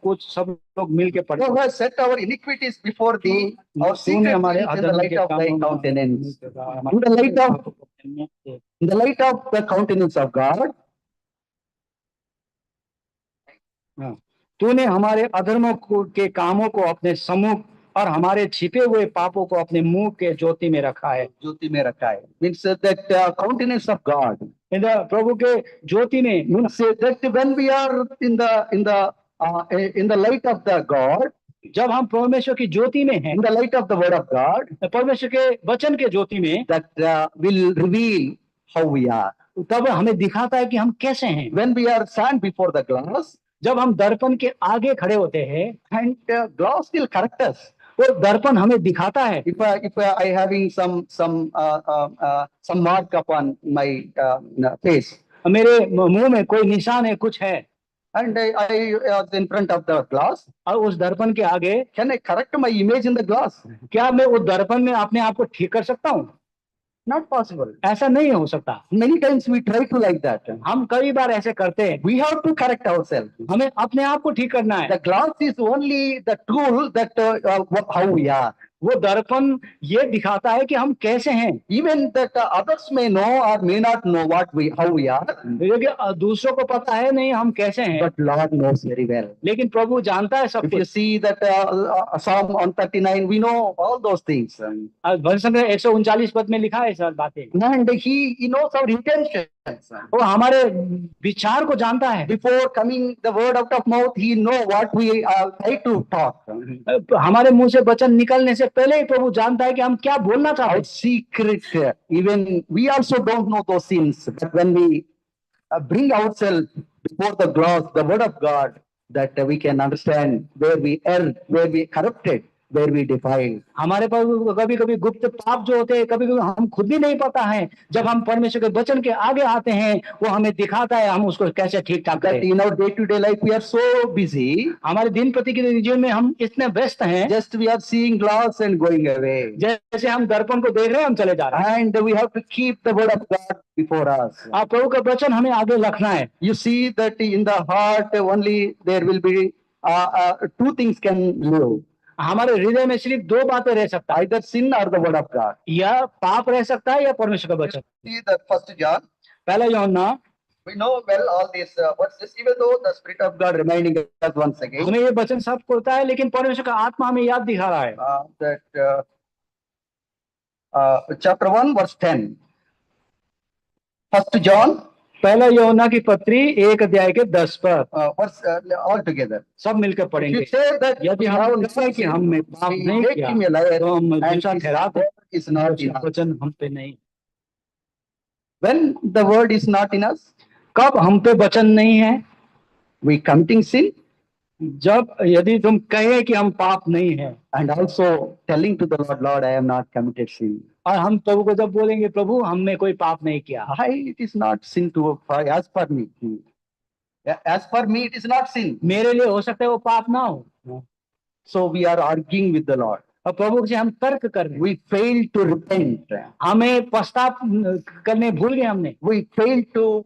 लोग मिल के पढ़े। Thou hast set our iniquities before thee, our तूने secret हमारे sins in the light of thy countenance. In In the light of the countenance of God, तूने हमारे अधर्मों के कामों को अपने सम्मुख और हमारे छिपे हुए पापों को अपने मुंह के ज्योति में रखा है। ज्योति में रखा है, means that countenance of God. प्रभु के ज्योति में, Means that when we are in the light of the God, जब हम परमेश्वर की ज्योति में हैं, in the light of the word of God, परमेश्वर के वचन के ज्योति में, that will reveal how we are. तब हमें दिखाता है कि हम कैसे हैं। When we are stand before the glass, जब हम दर्पण के आगे खड़े होते हैं, and glass will correct us. वो दर्पण हमें दिखाता है। If I having some mark upon my face, मेरे मुंह में कोई निशान है, कुछ है, and I was in front of the glass, और उस दर्पण के आगे, can I correct my image in the glass? क्या मैं उस दर्पण में अपने आप को ठीक कर सकता हूँ? Not possible. ऐसा नहीं हो सकता। Many times we try to like that. हम कई बार ऐसे करते हैं। We have to correct ourselves. हमें अपने आप को ठीक करना है। The glass is only the tool that how we are. वो दर्पण ये दिखाता है कि हम कैसे हैं। Even that others may know or may not know how we are. क्योंकि दूसरों को पता है नहीं हम कैसे हैं, But Lord knows very well. लेकिन प्रभु जानता है सब If you कुछ। see that Psalm 139, we know all those things. भजन संग्रह 139 पद में लिखा है सब बातें। And he knows our intentions. वो हमारे विचार को जानता है। Before coming the word out of mouth, he know what we try to talk. हमारे मुंह से वचन निकलने से पहले ही प्रभु जानता है कि हम क्या बोलना चाहते Our हैं। secret, even we also don't know those sins. But when we bring ourselves before the glass, the word of God, that we can understand where we erred, where we corrupted, where we defiled. हमारे पास कभी कभी गुप्त पाप जो होते हैं, कभी कभी हम खुद भी नहीं पता है। जब हम परमेश्वर के वचन के आगे आते हैं, वो हमें दिखाता है हम उसको कैसे ठीक ठाक That करें। in our day-to-day life we are so busy, हमारे दिन प्रतिदिन जीवन में हम इतने व्यस्त हैं, just we are seeing glass and going away. जैसे हम दर्पण को देख रहे हैं, हम चले जा रहे हैं। And we have to keep the word of God before us. आप प्रभु का वचन हमें आगे रखना है। You see that in the heart only there will be two things can live. हमारे हृदय में सिर्फ दो बातें रह सकता है, Either sin or the word of God. या पाप रह सकता है या परमेश्वर का वचन। See the First John. पहला यूहन्ना, We know well all these verses, even though the Spirit of God reminding us once again हमें ये वचन सब होता है, लेकिन परमेश्वर का आत्मा हमें याद दिखा रहा है। that chapter 1 verse 10. First John, पहला यूहन्ना की पत्री 1 अध्याय के 10 पर verse all together. सब मिलकर If पढ़ेंगे। you say that यदि हम कहें कि हमने पाप नहीं make किया, him a liar, तो हम and झूठा his ठहराते word is not in हैं, us. वचन हम पे नहीं। When the word is not in us, कब हम पे वचन नहीं है? we committing sin जब यदि तुम कहे कि हम पाप नहीं है, and also telling to the Lord, Lord, I have not committed sin. और हम प्रभु को जब बोलेंगे प्रभु हमने कोई पाप नहीं किया, It is not sin to as per me. As per me, it is not sin. मेरे लिए हो सकता है वो पाप ना हो। So we are arguing with the Lord. और प्रभु से हम तर्क कर रहे हैं। We failed to repent. हमें पश्चाताप करने भूल गए हमने। We failed to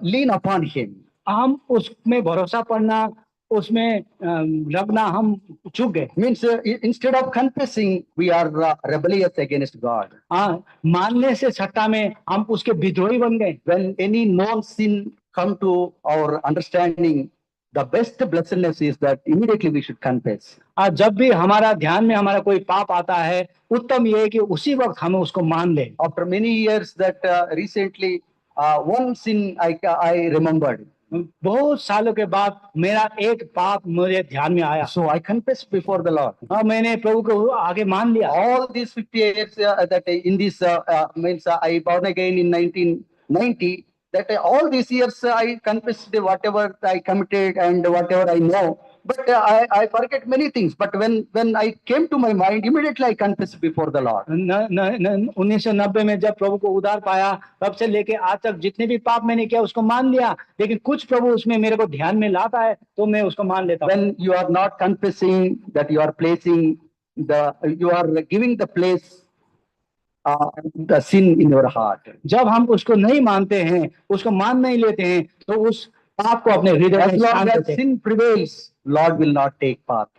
lean upon Him. हम उसमें भरोसा पड़ना उसमें लगना हम चूक गए। Means instead of confessing, we are rebellious against God. हाँ, मानने से सट्टा में हम उसके विद्रोही बन गए। When any known sin come to our understanding, the best blessedness is that immediately we should confess. आज जब भी हमारा ध्यान में हमारा कोई पाप आता है, उत्तम ये है कि उसी वक्त हमें उसको मान ले। After many years that recently one sin I remembered. बहुत सालों के बाद मेरा एक पाप मुझे ध्यान में आया, So I confessed before the Lord. और मैंने प्रभु को आगे मान लिया। All these 50 years that in this means I born again in 1990, that all these years I confessed whatever I committed and whatever I know. But I forget many things. But when I came to my mind, immediately I confessed before the Lord. 1990 में जब प्रभु को उद्धार पाया, तब से लेके आज तक जितने भी पाप मैंने किया उसको मान लिया, लेकिन कुछ प्रभु उसमें मेरे को ध्यान में लाता है तो मैं उसको मान लेता हूँ। When you are not confessing, that you are placing you are giving the place the sin in your heart. जब हम उसको नहीं मानते हैं, उसको मान नहीं लेते हैं, तो उस पाप को अपने हृदय As में long स्थान as देते हैं। sin prevails, Lord will not take part.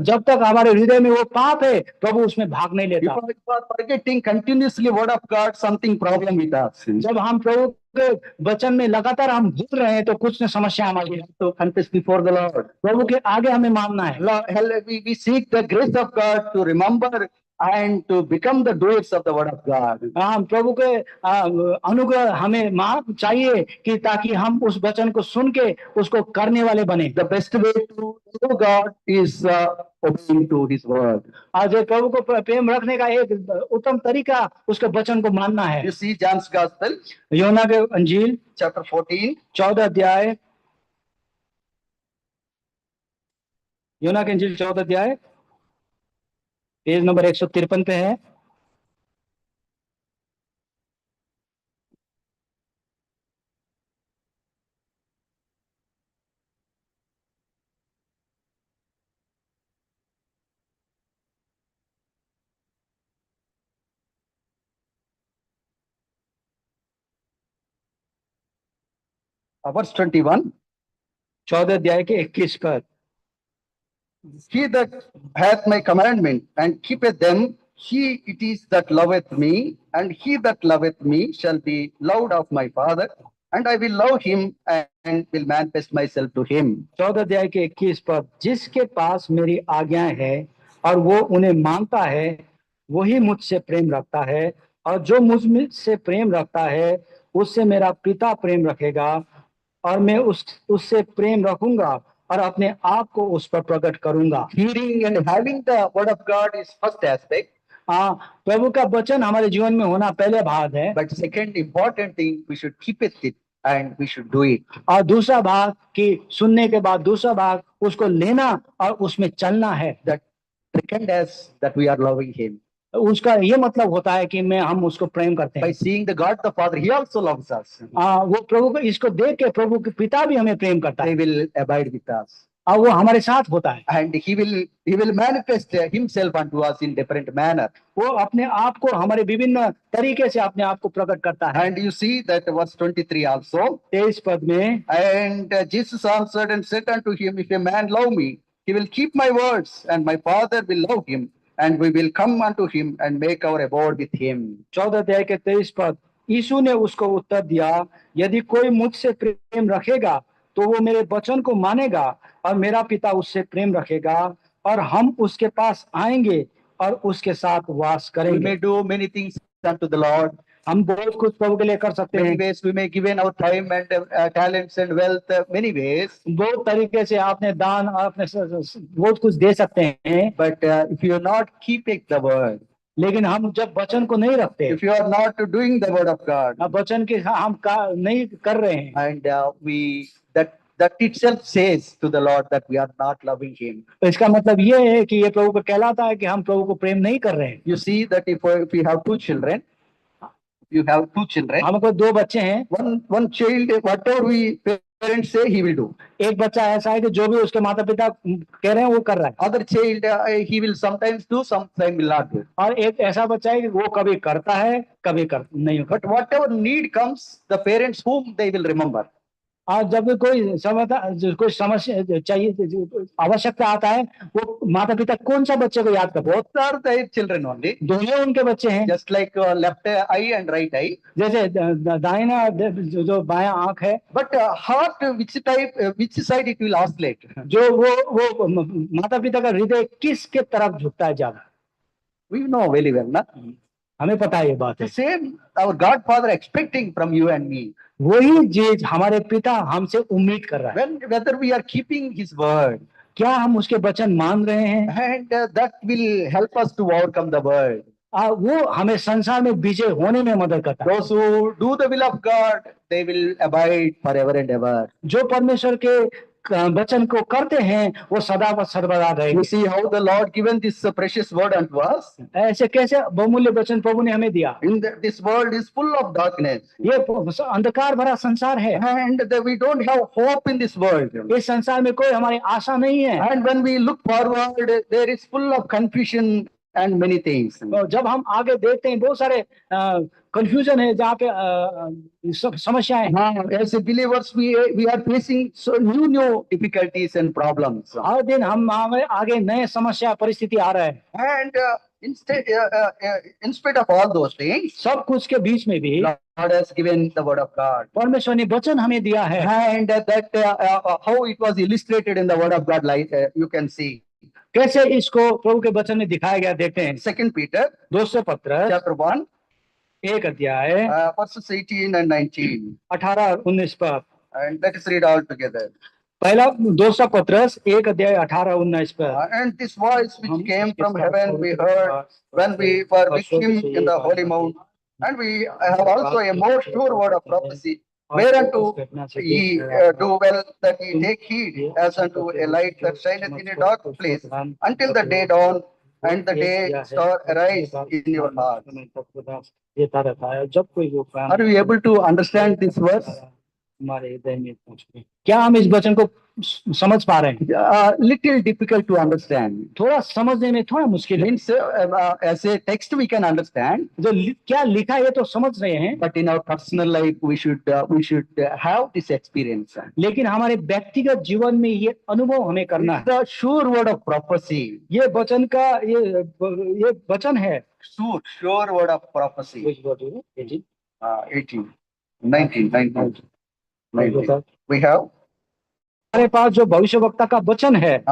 जब तक हमारे हृदय में वो पाप है, प्रभु उसमें भाग नहीं If लेता। you are forgetting continuously word of God, something problem with us. जब हम प्रभु के वचन में लगातार हम भूल रहे हैं तो कुछ न समस्या हमारी है। So confess before the Lord. प्रभु के आगे हमें मानना है। Lord, we seek the grace of God to remember and to become the doers of the word of God. हम प्रभु के अनुग्रह हमें मांग चाहिए कि ताकि हम उस वचन को सुन के उसको करने वाले बने। The best way to know God is obeying to His word. आज प्रभु को प्रेम रखने का एक उत्तम तरीका उसके वचन को मानना है। You see John's Gospel, यूहन्ना के अंजील chapter 14. 14 अध्याय, यूहन्ना के अंजील 14 अध्याय, पेज नंबर 153 पे है। Verse 21. 14 अध्याय के 21 पर, He that hath my commandment and keepeth them, he it is that loveth me, and he that loveth me shall be loved of my Father, and I will love him and will manifest myself to him. 14 अध्याय के 21 पर, जिसके पास मेरी आज्ञाएं है और वो उन्हें मानता है, वही मुझसे प्रेम रखता है, और जो मुझ से प्रेम रखता है उससे मेरा पिता प्रेम रखेगा, और मैं उससे प्रेम रखूंगा और अपने आप को उस पर प्रकट करूंगा। Hearing and having the word of God is first aspect. प्रभु का वचन हमारे जीवन में होना पहले भाग है, But second important thing, we should keep it and we should do it. और दूसरा भाग कि सुनने के बाद दूसरा भाग उसको लेना और उसमें चलना है। That second is that we are loving him. उसका ये मतलब होता है कि हम उसको प्रेम करते By हैं। seeing the God the Father, he also loves us. वो प्रभु को इसको देख के प्रभु के पिता भी हमें प्रेम करता He है, will abide with us. और वो हमारे साथ होता है, And he will manifest himself unto us in different manner. वो अपने आप को हमारे विभिन्न तरीके से अपने आप को प्रकट करता है। And you see that verse 23 also. 23 पद में, And Jesus answered and said unto him, If a man love me, he will keep my words, and my Father will love him, and we will come unto him and make our abode with him. 14 अध्याय के 23 पद, यीशु ने उसको उत्तर दिया, यदि कोई मुझसे प्रेम रखेगा तो वो मेरे वचन को मानेगा, और मेरा पिता उससे प्रेम रखेगा, और हम उसके पास आएंगे और उसके साथ वास We may करेंगे। do many things unto the Lord. हम बहुत कुछ प्रभु के लिए कर सकते Many हैं, ways we may give in our time and talents and wealth, many ways. बहुत तरीके से आपने दान और अपने बहुत कुछ दे सकते हैं, But if you are not keeping the word, लेकिन हम जब वचन को नहीं रखते, if you are not doing the word of God, अब वचन के हम नहीं कर रहे हैं, and that itself says to the Lord that we are not loving him. तो इसका मतलब ये है कि ये प्रभु को कहलाता है कि हम प्रभु को प्रेम नहीं कर रहे हैं। You see that if you have two children, you have two children, हमको 2 बच्चे हैं, one child, whatever we parents say, he will do. एक बच्चा ऐसा है कि जो भी उसके माता पिता कह रहे हैं वो कर रहा है, Other child, he will sometimes do, sometimes will not do. और एक ऐसा बच्चा है कि वो कभी करता है कभी नहीं करता। But whatever need comes, the parents whom they will remember. और जब भी कोई समस्या चाहिए, आवश्यकता आता है, वो माता पिता कौन सा बच्चे को याद करते हैं? Both are their children only, दोनों उनके बच्चे हैं। just like left eye and right eye. जैसे दाहिना जो बायां आंख है, But heart, which side it will oscillate? जो वो माता पिता का हृदय किसके तरफ झुकता है ज्यादा? We know very well, na? हमें पता है ये बात The है। same, our God Father expecting from you and me. वही चीज हमारे पिता हमसे उम्मीद कर रहा है। Whether we are keeping His word, क्या हम उसके वचन मान रहे हैं? and that will help us to overcome the world. वो हमें संसार में विजय होने में मदद करता है। Those who do the will of God, they will abide forever and ever. जो परमेश्वर के वचन को करते हैं वो सदा व सर्वदा You रहेंगे। see how the Lord given this precious word unto us. ऐसे कैसे बहुमूल्य वचन प्रभु ने हमें दिया? This world is full of darkness, ये अंधकार भरा संसार है। and we don't have hope in this world. इस संसार में कोई हमारी आशा नहीं है। And when we look forward, there is full of confusion and many things. और जब हम आगे देखते हैं बहुत सारे कंफ्यूजन है, जहाँ पे समस्याएं हैं। As believers, we are facing so new difficulties and problems. हर दिन हमें आगे नए समस्या परिस्थिति आ रहा है। And in spite of all those things, सब कुछ के बीच में भी God has given the word of God. परमेश्वर ने वचन हमें दिया है। And that how it was illustrated in the word of God, like you can see. कैसे इसको प्रभु के वचन में दिखाया गया देखते हैं। 2 Peter दूसरे पत्र chapter 1, 1 अध्याय verses 18 and 19. 18 और 19 पर। And let us read all together. पहला दूसरा पत्रस 1 अध्याय 18 और 19 पर। And this voice which came from heaven we heard when we were with him in the holy mount. And we have also a more sure word of prophecy, whereunto ye do well that ye take heed, as unto a light that shineth in a dark place, until the day dawn and the day star arise in your heart. देता रहता है जब कोई वो काम Are you able to understand this verse? हमारे हृदय में पहुंचे। क्या हम इस वचन को समझ पा रहे हैं? Little difficult to understand. थोड़ा समझने में थोड़ा मुश्किल है। Means as a text we can understand, जो क्या लिखा है ये तो समझ रहे हैं, but in our personal life we should have this experience. लेकिन हमारे व्यक्तिगत जीवन में ये अनुभव हमें करना है। The sure word of prophecy. ये वचन का ये वचन है। Sure word of prophecy. 18, 19. We have हमारे पास जो भविष्यवक्ता का वचन है,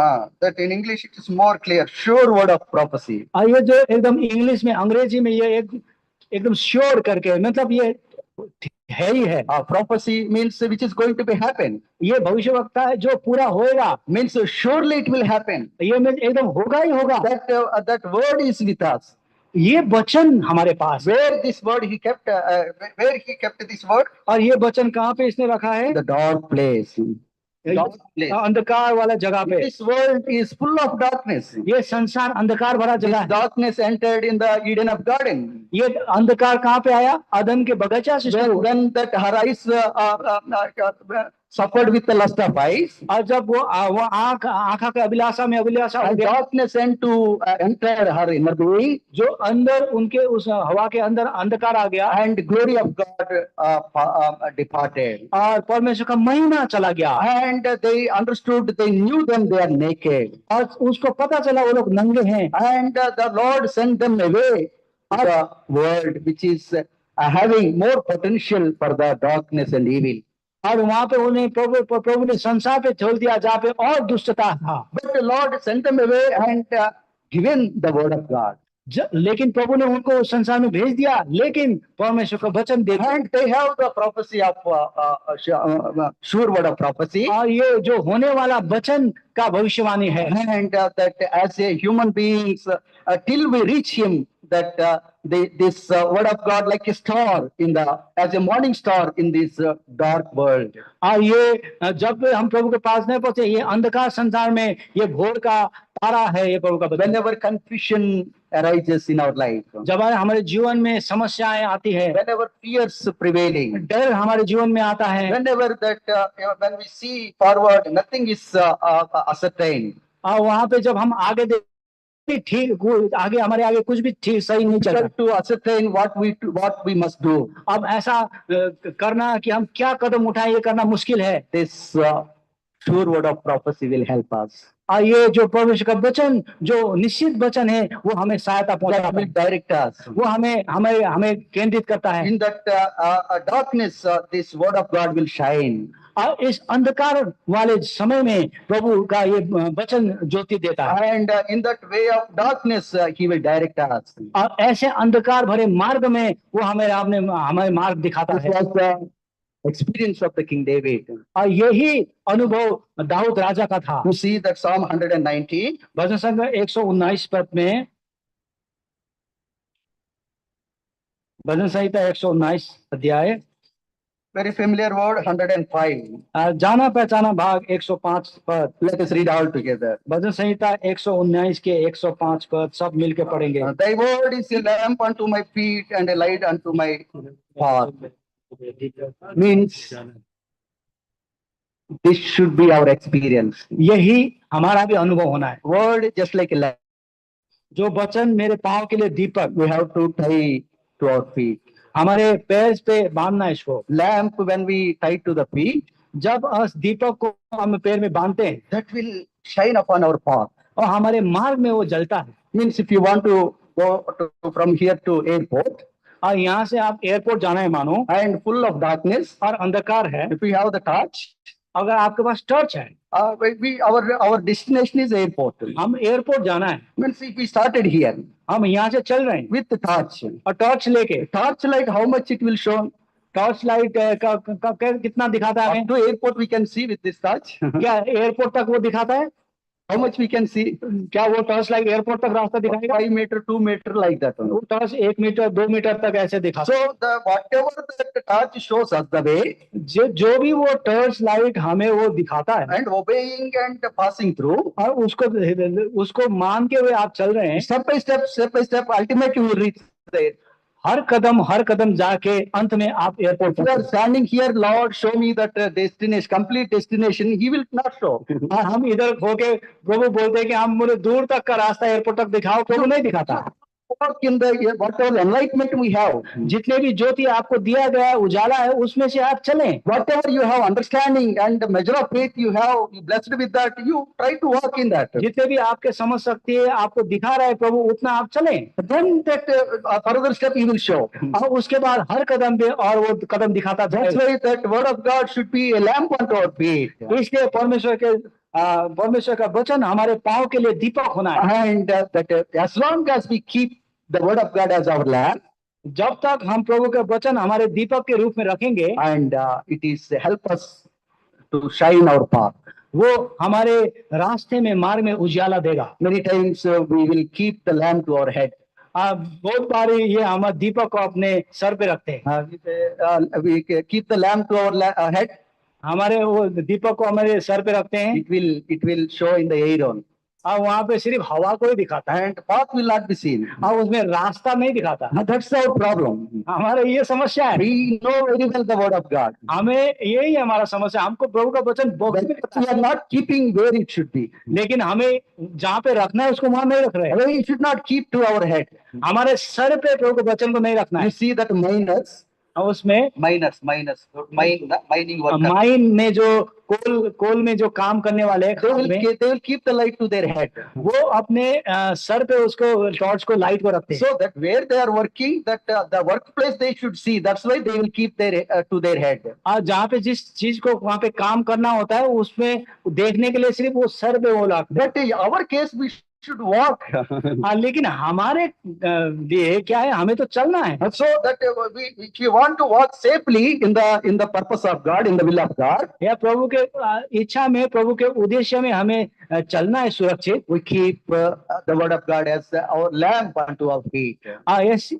that in English it is more clear. Sure word of prophecy. ये जो एकदम इंग्लिश में अंग्रेजी में ये एकदम श्योर करके मतलब ये है ही है। Prophecy means which is going to be happen. ये भविष्यवक्ता है जो पूरा होएगा। Means surely it will happen. ये एकदम होगा ही होगा। That word is with us. ये वचन हमारे पास। Where this word he kept, where he kept this word? और ये वचन कहाँ पे इसने रखा है? The dark place. अंधकार वाला जगह पे। This world is full of darkness. ये संसार अंधकार भरा जगह है। Darkness entered in the Eden of garden. ये अंधकार कहाँ पे आया? अदन के बगीचा से। When that her eyes suffered with the lust of eyes, और जब वो आँखा के अभिलाषा में अभिलाषा हो गया, darkness entered her inner being, जो अंदर उनके उस हवा के अंदर अंधकार आ गया, and glory of God departed. और परमेश्वर का महिमा चला गया, and they understood, they knew them, they are naked, और उसको पता चला वो लोग नंगे हैं, and the Lord sent them away to the world which is having more potential for the darkness and evil. और वहां पे उन्हें प्रभु ने संसार पे छोड़ दिया जहाँ पे और दुष्टता था। But the Lord sent them away and given the word of God. लेकिन प्रभु ने उनको संसार में भेज दिया, लेकिन परमेश्वर का वचन दे दिया। And they have the prophecy of sure word of prophecy. और ये जो होने वाला वचन का भविष्यवाणी है। And that as a human beings, till we reach Him, that this word of God like a star as a morning star in this dark world. और ये जब हम प्रभु के पास नहीं पहुंचे, ये अंधकार संसार में ये भोर का तारा है ये प्रभु का वचन। Whenever confusion arises in our life, जब हमारे जीवन में समस्याएं आती है, whenever fears prevailing, डर हमारे जीवन में आता है, whenever that when we see forward nothing is ascertained, और वहां पे जब हम आगे भी ठीक, आगे हमारे आगे कुछ भी ठीक सही नहीं चल रहा। to ascertain what we must do. अब ऐसा करना कि हम क्या कदम उठाएं, ये करना मुश्किल है। This sure word of prophecy will help us. और ये जो परमेश्वर का वचन, जो निश्चित वचन है, वो हमें सहायता That पहुंचाता will है, direct us. वो हमें केंद्रित करता है। In that darkness, this word of God will shine. और इस अंधकार वाले समय में प्रभु का ये वचन ज्योति देता है, And in that way of darkness, he will direct us. और ऐसे अंधकार भरे मार्ग में वो हमें मार्ग दिखाता This है। was the experience of the King David. और यही अनुभव दाऊद राजा का था। You see that Psalm 119, भजन संग्रह 119 पद में, भजन संहिता 119 अध्याय, very familiar word, 105. जाना पहचाना भाग 105 पद। Let us read all together. भजन संहिता 119 के 105 पद सब मिलके पढ़ेंगे। Thy word is a lamp unto my feet and a light unto my path. Means this should be our experience. यही हमारा भी अनुभव होना है। Word just like a lamp. जो वचन मेरे पांव के लिए दीपक, We have to tie to our feet. हमारे पैर पे बांधना इसको। Lamp when we tie to the feet, जब उस दीपक को हम पैर में बांधते हैं That will shine upon our path. और हमारे मार्ग में वो जलता है। Means if you want to go from here to airport और यहाँ से आप एयरपोर्ट जाना है मानो, and full of darkness, और अंधकार है, if we have the torch, अगर आपके पास टॉर्च है, our destination is airport. हम एयरपोर्ट जाना है, Means if we started here हम यहाँ से चल रहे हैं with the torch, और टॉर्च लेके, torch light, how much it will show? Torch light कितना दिखाता है Up हमें? to airport we can see with this torch. क्या एयरपोर्ट तक वो दिखाता है? How much we can see? क्या वो टॉर्च लाइट एयरपोर्ट तक रास्ता दिखाएगा? 5 meter, 2 meter like that. वो टॉर्च 1 मीटर 2 मीटर तक ऐसे दिखाता है। So the whatever that torch shows us the way जो भी वो टॉर्च लाइट हमें वो दिखाता है, and obeying and passing through, और उसको मान के हुए आप चल रहे हैं, step by step, ultimately we will reach there. हर कदम जाके अंत में आप airport If you are standing here, Lord, show me that destination, complete destination, he will not show. और हम इधर होके प्रभु बोलते हैं कि हम मुझे दूर तक का रास्ता एयरपोर्ट तक दिखाओ, प्रभु नहीं दिखाता। Walk in the whatever enlightenment we have, जितने भी ज्योति आपको दिया गया है, उजाला है, उसमें से आप चलें। whatever you have understanding and the measure of faith you have, you blessed with that, you try to walk in that. जितने भी आपके समझ सकती है, आपको दिखा रहा है प्रभु, उतना आप चलें। Then that further step he will show. और उसके बाद हर कदम पे और वो कदम दिखाता That's जाएगा। why that word of God should be a lamp unto our feet. इसलिए परमेश्वर का वचन हमारे पाँव के लिए दीपक होना है। And that as long as we keep the word of God as our lamp, जब तक हम प्रभु का वचन हमारे दीपक के रूप में रखेंगे, and it is help us to shine our path. वो हमारे रास्ते में मार्ग में उजाला देगा। Many times we will keep the lamp to our head. बहुत बार ये हम दीपक को अपने सर पे रखते हैं। We keep the lamp to our head. हमारे वो दीपक को हमारे सर पे रखते हैं, It will show in the air on, और वहाँ पे सिर्फ हवा को ही दिखाता है, and path will not be seen. और उसमें रास्ता नहीं दिखाता। That's our problem. हमारे ये समस्या है। We know very well the word of God, हमें यही हमारा समस्या, हमको प्रभु का वचन बहुत but we are not keeping where it should be. लेकिन हमें जहाँ पे रखना है उसको वहां नहीं रख रहे। We should not keep to our head. हमारे सर पे प्रभु के वचन को नहीं रखना You है। see that और उसमें mining worker, माइन में जो कोल में जो काम करने वाले हैं, they will keep the light to their head, वो अपने सर पे उसको टॉर्च को लाइट को रखते हैं। so that where they are working, that the workplace they should see. That's why they will keep their to their head. और जहाँ पे जिस चीज को वहाँ पे काम करना होता है, उसमें देखने के लिए सिर्फ वो सर पे वो रखते हैं। But in our case, we should walk. लेकिन हमारे लिए क्या है, हमें तो चलना है। So that if you want to walk safely in the purpose of God, in the will of God, या प्रभु के इच्छा में, प्रभु के उद्देश्य में हमें चलना है सुरक्षित। we keep the word of God as our lamp unto our feet.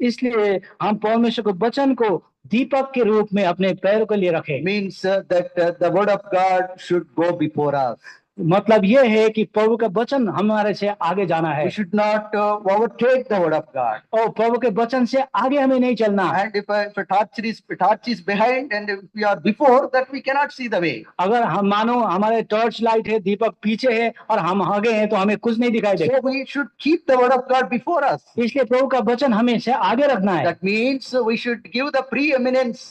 इसलिए हम परमेश्वर के वचन को दीपक के रूप में अपने पैर के लिए रखें। Means that the word of God should go before us. मतलब ये है कि प्रभु का वचन हमारे से आगे जाना है We should not overtake the word of God. और प्रभु के वचन से आगे हमें नहीं चलना। And if a torch is behind and if we are before, that we cannot see the way. अगर हम मानो हमारे टॉर्च लाइट है, दीपक पीछे है और हम आगे हैं तो हमें कुछ नहीं दिखाई देगा। So we should keep the word of God before us. इसलिए प्रभु का वचन हमें से आगे रखना है। That means we should give the preeminence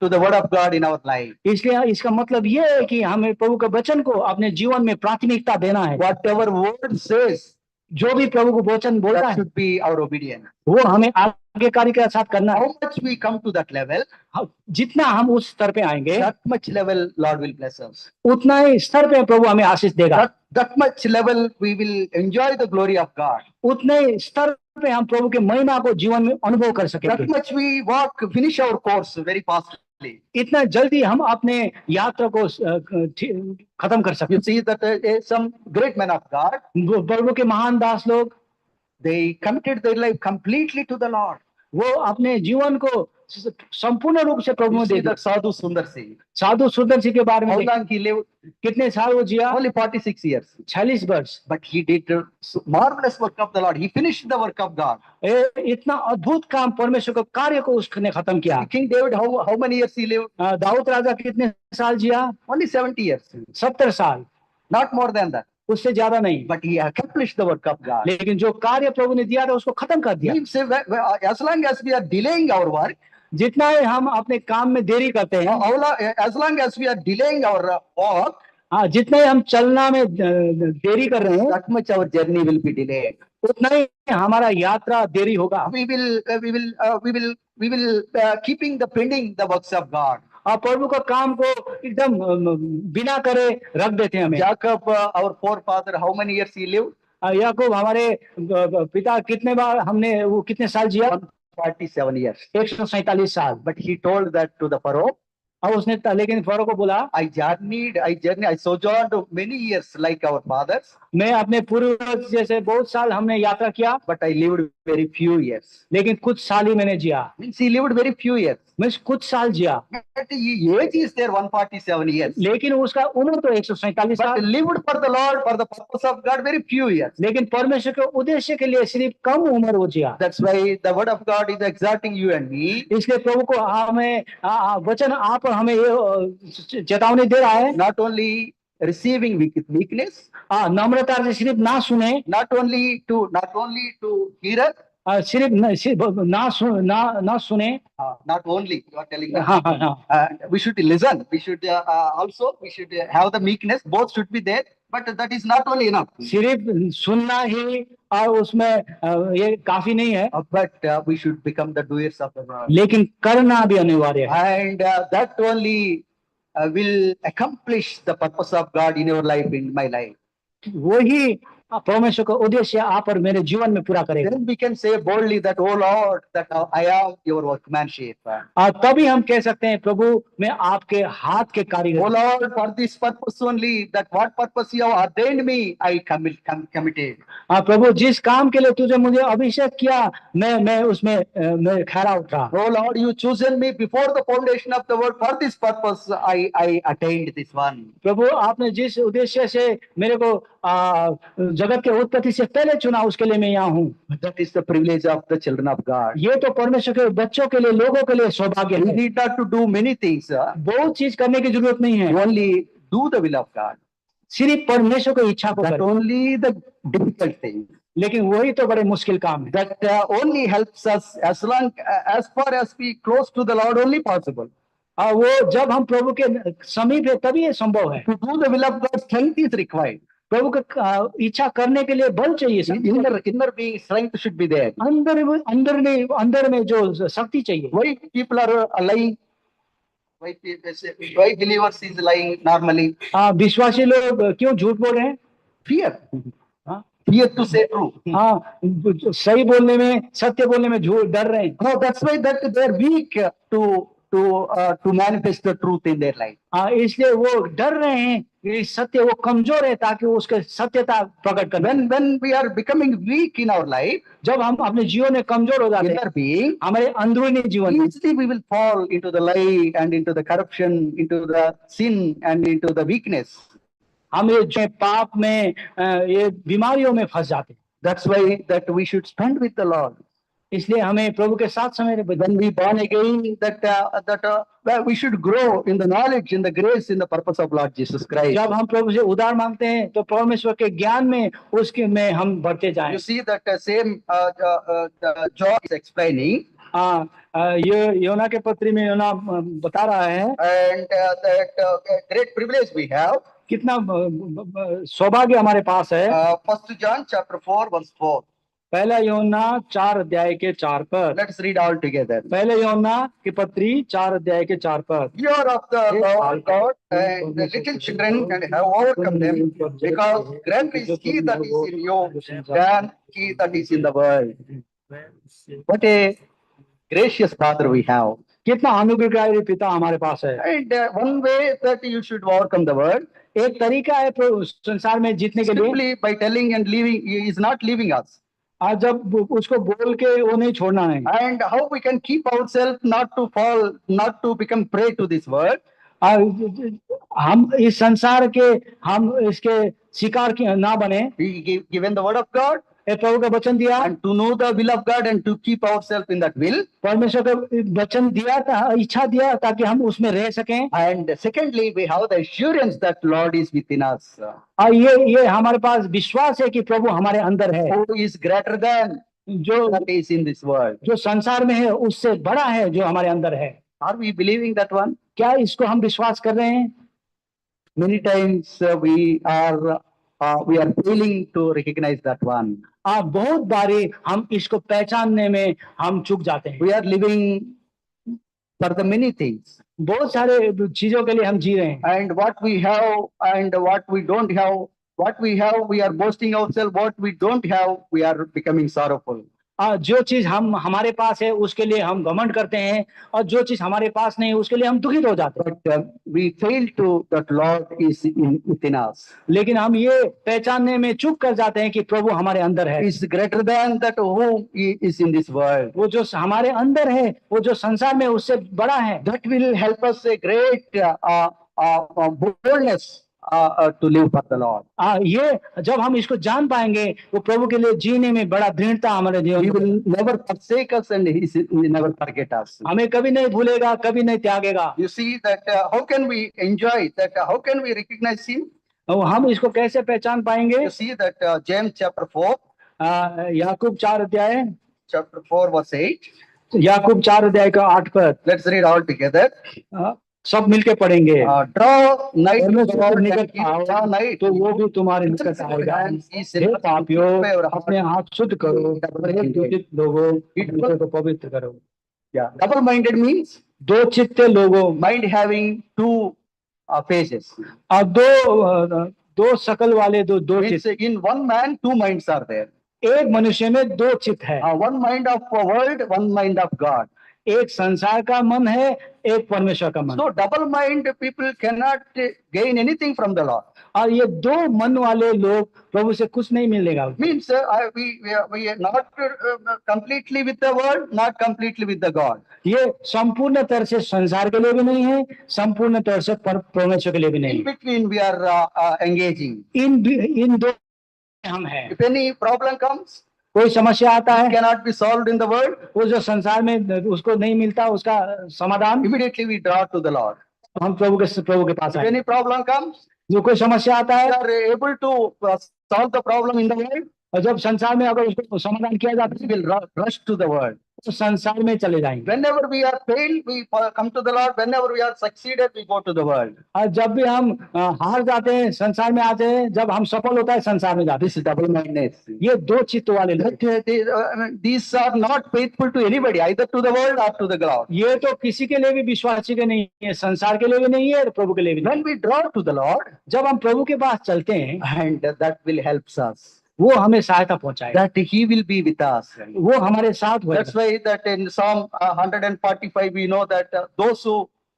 to the word of God in our life. इसलिए इसका मतलब ये है कि हमें प्रभु के वचन को अपने जीवन में प्राथमिकता देना है। Whatever word says, जो भी प्रभु को वचन बोलता that है should be our obedience. वो हमें आज्ञाकारी के साथ करना है। How much we come to that level, जितना हम उस स्तर पे आएंगे that much level Lord will bless us. उतना ही स्तर पे प्रभु हमें आशीष देगा। That much level we will enjoy the glory of God. उतने ही स्तर पे हम प्रभु के महिमा को जीवन में अनुभव कर That सकेंगे। much we finish our course very fastly. इतना जल्दी हम अपने यात्रा को खत्म कर सकते You see that some great men of God, हैं। प्रभु के महान दास लोग they committed their life completely to the Lord. वो अपने जीवन को संपूर्ण रूप से प्रभु You में see दे दिया। that Sadhu Sundar Singh, साधु सुंदर सिंह के बारे में how देखिए, long he lived? कितने साल वो जिया? Only 46 years. 46 वर्ष। But he did marvelous work of the Lord. He finished the work of God. इतना अद्भुत काम परमेश्वर के कार्य को उसने खत्म किया। King David, how many years he lived? Dawood राजा कितने साल जिया? Only 70 years. 70 साल, Not more than that. उससे ज्यादा नहीं। But he accomplished the work of God. लेकिन जो कार्य प्रभु ने दिया था उसको खत्म कर दिया। Means as long as we are delaying our work, जितना ही हम अपने काम में देरी करते हैं, as long as we are delaying our walk, हाँ, जितना ही हम चलना में देरी कर रहे हैं that much our journey will be delayed. उतना ही हमारा यात्रा देरी होगा। We will keeping the pending the works of God. और प्रभु का काम को एकदम बिना करे रख देते हैं हमें। Jacob, our forefather, how many years he lived? याकूब हमारे पिता कितने बार हमने वो कितने साल जिया? 147 years. 147 साल। But he told that to the Pharaoh. और उसने लेकिन फरो को बोला, I sojourned many years like our fathers. मैं अपने पूर्वज जैसे बहुत साल हमने यात्रा किया, But I lived very few years. लेकिन कुछ साल ही मैंने जिया। Means he lived very few years. मैं कुछ साल जिया, But age is there 147 years. लेकिन उसका उम्र तो 147 But साल। lived for the Lord, for the purpose of God, very few years. लेकिन परमेश्वर के उद्देश्य के लिए सिर्फ कम उम्र वो जिया। That's why the word of God is exhorting you and me. इसलिए प्रभु को हमें वचन आप और हमें ये चेतावनी दे रहा है, Not only receiving weakness, नम्रता से सिर्फ ना सुने, not only to hear it, सिर्फ ना सुने, not only you are telling me. हाँ हाँ हाँ, We should listen. We should have the meekness. Both should be there. But that is not only enough. सिर्फ सुनना ही और उसमें ये काफी नहीं है, But we should become the doers of the word. लेकिन करना भी अनिवार्य है। And that only will accomplish the purpose of God in your life, in my life. वही परमेश्वर का उद्देश्य आप और मेरे जीवन में पूरा करेगा। Then we can say boldly that, oh Lord, that I am your workmanship. तभी हम कह सकते हैं, प्रभु मैं आपके हाथ के कारीगर। Oh Lord, for this purpose only, that what purpose you have ordained me, I committed. प्रभु जिस काम के लिए तुझे मुझे अभिषेक किया, मैं उसमें मैं खरा उतरा। Oh Lord, you chosen me before the foundation of the world. For this purpose, I attained this one. प्रभु आपने जिस उद्देश्य से मेरे को जगत के उत्पत्ति से पहले चुना, उसके लिए मैं यहाँ हूँ। That is the privilege of the children of God. ये तो परमेश्वर के बच्चों के लिए, लोगों के लिए सौभाग्य We है। need not to do many things. बहुत चीज करने की जरूरत नहीं है, Only do the will of God. सिर्फ परमेश्वर की इच्छा को That करें। only the difficult thing. लेकिन वही तो बड़े मुश्किल काम है। That only helps us as far as we close to the Lord, only possible. वो जब हम प्रभु के समीप है तभी ये संभव है। To do the will of God, strength is required. प्रभु का इच्छा करने के लिए बल चाहिए। Inner being strength should be there. अंदर में जो शक्ति चाहिए। Why people are lying? Why believers is lying normally? विश्वासी लोग क्यों झूठ बोल रहे हैं? Fear. हाँ? Fear to say true. सही बोलने में, सत्य बोलने में झूठ डर रहे हैं। No, that's why that they are weak to manifest the truth in their life. इसलिए वो डर रहे हैं कि सत्य वो कमजोर है, ताकि वो उसके सत्यता प्रकट करें। When we are becoming weak in our life, जब हम अपने जीवन में कमजोर हो जाते हैं, inner being, हमारे अंदरूनी जीवन में, easily we will fall into the lie and into the corruption, into the sin and into the weakness. हम ये जो पाप में ये बीमारियों में फंस जाते हैं। That's why that we should spend with the Lord. इसलिए हमें प्रभु के साथ समय When we born again, well, we should grow in the knowledge, in the grace, in the purpose of Lord Jesus Christ. जब हम प्रभु से उद्धार मांगते हैं तो परमेश्वर के ज्ञान में उसके में हम बढ़ते जाएं। You see that same the John is explaining, ये योना के पत्री में योना बता रहा है and that great privilege we have. कितना सौभाग्य हमारे पास है। 1 John chapter 4 verse 4. पहला योना 4 अध्याय के 4 पद। Let's read all together. पहले योना की पत्री 4 अध्याय के 4 पद। You are of the Lord God, and the little children and have overcome them, because greater is he that is in you than he that is in the world. What a gracious Father we have. कितना अनुग्रहकारी पिता हमारे पास है। And one way that you should overcome the world, एक तरीका है संसार में जीतने के लिए, simply by telling and leaving, he is not leaving us. आज जब उसको बोल के वो नहीं छोड़ना है। And how we can keep ourselves not to fall, not to become prey to this world. हम इस संसार के हम इसके शिकार ना बने। We given the word of God, प्रभु का वचन दिया, and to know the will of God and to keep ourselves in that will. परमेश्वर का वचन दिया था, इच्छा दिया ताकि हम उसमें रह सकें। And secondly, we have the assurance that Lord is within us. और ये हमारे पास विश्वास है कि प्रभु हमारे अंदर है, Who is greater than जो that is in this world. जो संसार में है उससे बड़ा है जो हमारे अंदर है। Are we believing that one? क्या इसको हम विश्वास कर रहे हैं? Many times we are failing to recognize that one. बहुत बारी हम इसको पहचानने में हम चूक जाते हैं। We are living for the many things, बहुत सारे चीजों के लिए हम जी रहे हैं, and what we have and what we don't have, what we have, we are boasting ourselves. What we don't have, we are becoming sorrowful. जो चीज हम हमारे पास है उसके लिए हम घमंड करते हैं, और जो चीज हमारे पास नहीं है उसके लिए हम दुखित हो जाते हैं। But we fail to that Lord is within us. लेकिन हम ये पहचानने में चूक कर जाते हैं कि प्रभु हमारे अंदर है। Is greater than that who is in this world. वो जो हमारे अंदर है, वो जो संसार में उससे बड़ा है। That will help us a great boldness to live for the Lord. ये जब हम इसको जान पाएंगे वो प्रभु के लिए जीने में बड़ा दृढ़ता हमारे He जीवन will never forsake us and he will never forget us. हमें कभी नहीं भूलेगा, कभी नहीं त्यागेगा। You see that how can we enjoy that? How can we recognize him? और हम इसको कैसे पहचान पाएंगे? You see that James chapter 4, याकूब 4 अध्याय, chapter 4 verse 8. याकूब 4 अध्याय का 8 पद। Let's read all together. सब मिलके पढ़ेंगे। Draw nigh to परमेश्वर God के and निकट he will आओ draw nigh तो to वो you. भी तुम्हारे निकट आएगा। हे पापियों, अपने हाथ शुद्ध करो, हे दूषित लोगों, दूसरे को पवित्र करो। Yeah. Double-minded means दो चित्ते लोगों, mind having two phases. और दो शकल वाले दो Means चित्त। in one man, two minds are there. एक मनुष्य में दो चित्त है, One mind of world, one mind of God. एक संसार का मन है, एक परमेश्वर का मन। So double mind people cannot gain anything from the Lord. और ये दो मन वाले लोग प्रभु से कुछ नहीं मिलेगा। Means we are not completely with the world, not completely with the God. ये संपूर्ण तरह से संसार के लिए भी नहीं है, संपूर्ण तरह से परमेश्वर के लिए भी नहीं In between we are engaging. इन दो हम हैं। If any problem comes, कोई समस्या आता है, cannot be solved in the world, वो जो संसार में उसको नहीं मिलता उसका समाधान, immediately we draw to the Lord. हम प्रभु के पास If आए। any problem comes, जो कोई समस्या आता we है, are able to solve the problem in the world, और जब संसार में अगर उसको समाधान किया जाता we है will rush to the world. तो संसार में चले जाएंगे। Whenever we are failed, we come to the Lord. Whenever we are succeeded, we go to the world. और जब भी हम हार जाते हैं संसार में आते हैं, जब हम सफल होता है संसार में जाते This is double-mindedness. हैं। ये दो चित्त वाले लोग, These are not faithful to anybody, either to the world or to the God. ये तो किसी के लिए भी विश्वासी के नहीं है, संसार के लिए भी नहीं है, और प्रभु के लिए भी नहीं। When we draw to the Lord, जब हम प्रभु के पास चलते हैं, And that will help us. वो हमें सहायता पहुंचाएगा, That he will be with us. वो हमारे साथ that's होगा। why that in Psalm 145 we know that those who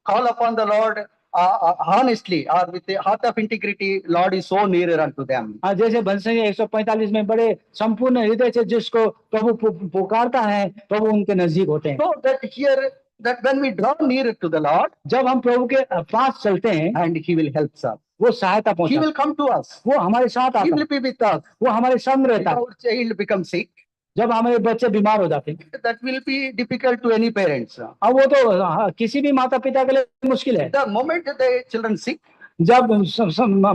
call upon the Lord honestly or with a heart of integrity, Lord is so nearer unto them. जैसे भजन 145 में बड़े संपूर्ण हृदय से जिसको प्रभु पुकारता है, प्रभु उनके नजदीक होते हैं। So that here, that when we draw nearer to the Lord, जब हम प्रभु के पास चलते हैं, And he will help us. वो सहायता He पहुंचा, will come to us. वो हमारे साथ He आता, will be with us. वो हमारे संग If रहता है। our child becomes sick, जब हमारे बच्चे बीमार हो जाते हैं, that will be difficult to any parents. अब वो तो किसी भी माता पिता के लिए मुश्किल है। The moment the children sick, जब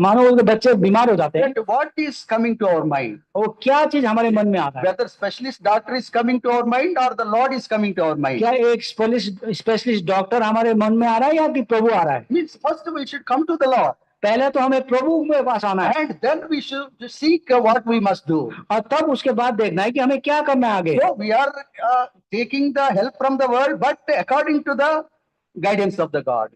मानो उनके बच्चे बीमार हो जाते हैं, that what is coming to our mind? वो क्या चीज हमारे मन में आता है? Whether specialist doctor is coming to our mind or the Lord is coming to our mind. क्या एक स्पेशलिस्ट डॉक्टर हमारे मन में आ रहा है या कि प्रभु आ रहा है? Means first we should come to the Lord पहले तो हमें प्रभु के पास आना है, and then we should seek what we must do. और तब उसके बाद देखना है कि हमें क्या करना है आगे। So we are taking the help from the world, but according to the guidance of the God.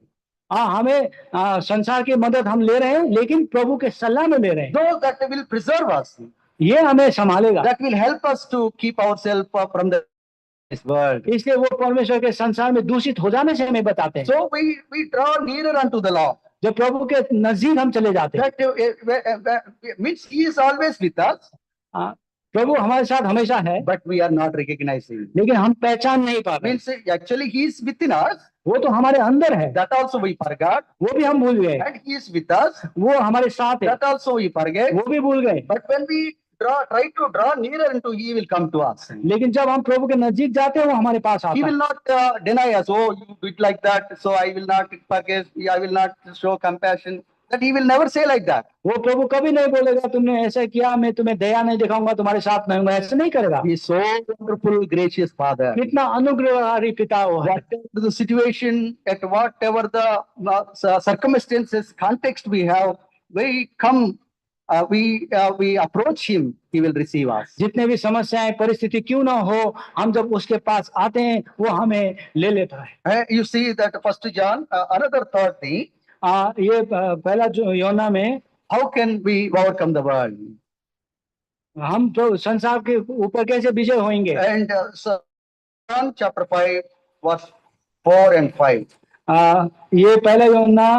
हमें संसार की मदद हम ले रहे हैं, लेकिन प्रभु के सलाह में ले रहे हैं। Those that will preserve us, ये हमें संभालेगा, that will help us to keep ourselves from this world. इसलिए वो परमेश्वर के संसार में दूषित हो जाने से हमें बताते हैं। So we draw nearer unto the Lord. जब प्रभु के नजदीक हम चले जाते हैं, That means He is always with us, प्रभु हमारे साथ हमेशा है, but we are not recognizing. लेकिन हम पहचान नहीं पा रहे। Means actually He is within us. वो तो हमारे अंदर है, That also we forgot. वो भी हम भूल गए। And He is with us. वो हमारे साथ है, That also we forget. वो भी भूल गए। But when we try to draw nearer into, He will come to us. लेकिन जब हम प्रभु के नजदीक जाते हैं, वो हमारे पास He आता will है। not deny us. Oh, you do it like that, so I will not forgive. I will not show compassion. That He will never say like that. वो प्रभु कभी नहीं बोलेगा तुमने ऐसा किया, मैं तुम्हें दया नहीं दिखाऊंगा, तुम्हारे साथ नहीं हूँ, ऐसे नहीं करेगा। He is so wonderful, gracious Father. कितना अनुग्रहकारी पिता वो है। Whatever the situation, at whatever the circumstances, context we have, we come, we approach Him, He will receive us. जितने भी समस्याएं परिस्थिति क्यों ना हो, हम जब उसके पास आते हैं, वो हमें ले लेता है। You see that First John, another third thing, ये पहला जो योना में, how can we overcome the world? हम तो संसार के ऊपर कैसे विजय होंगे? And so John chapter 5, verse 4 and 5. ये पहला योना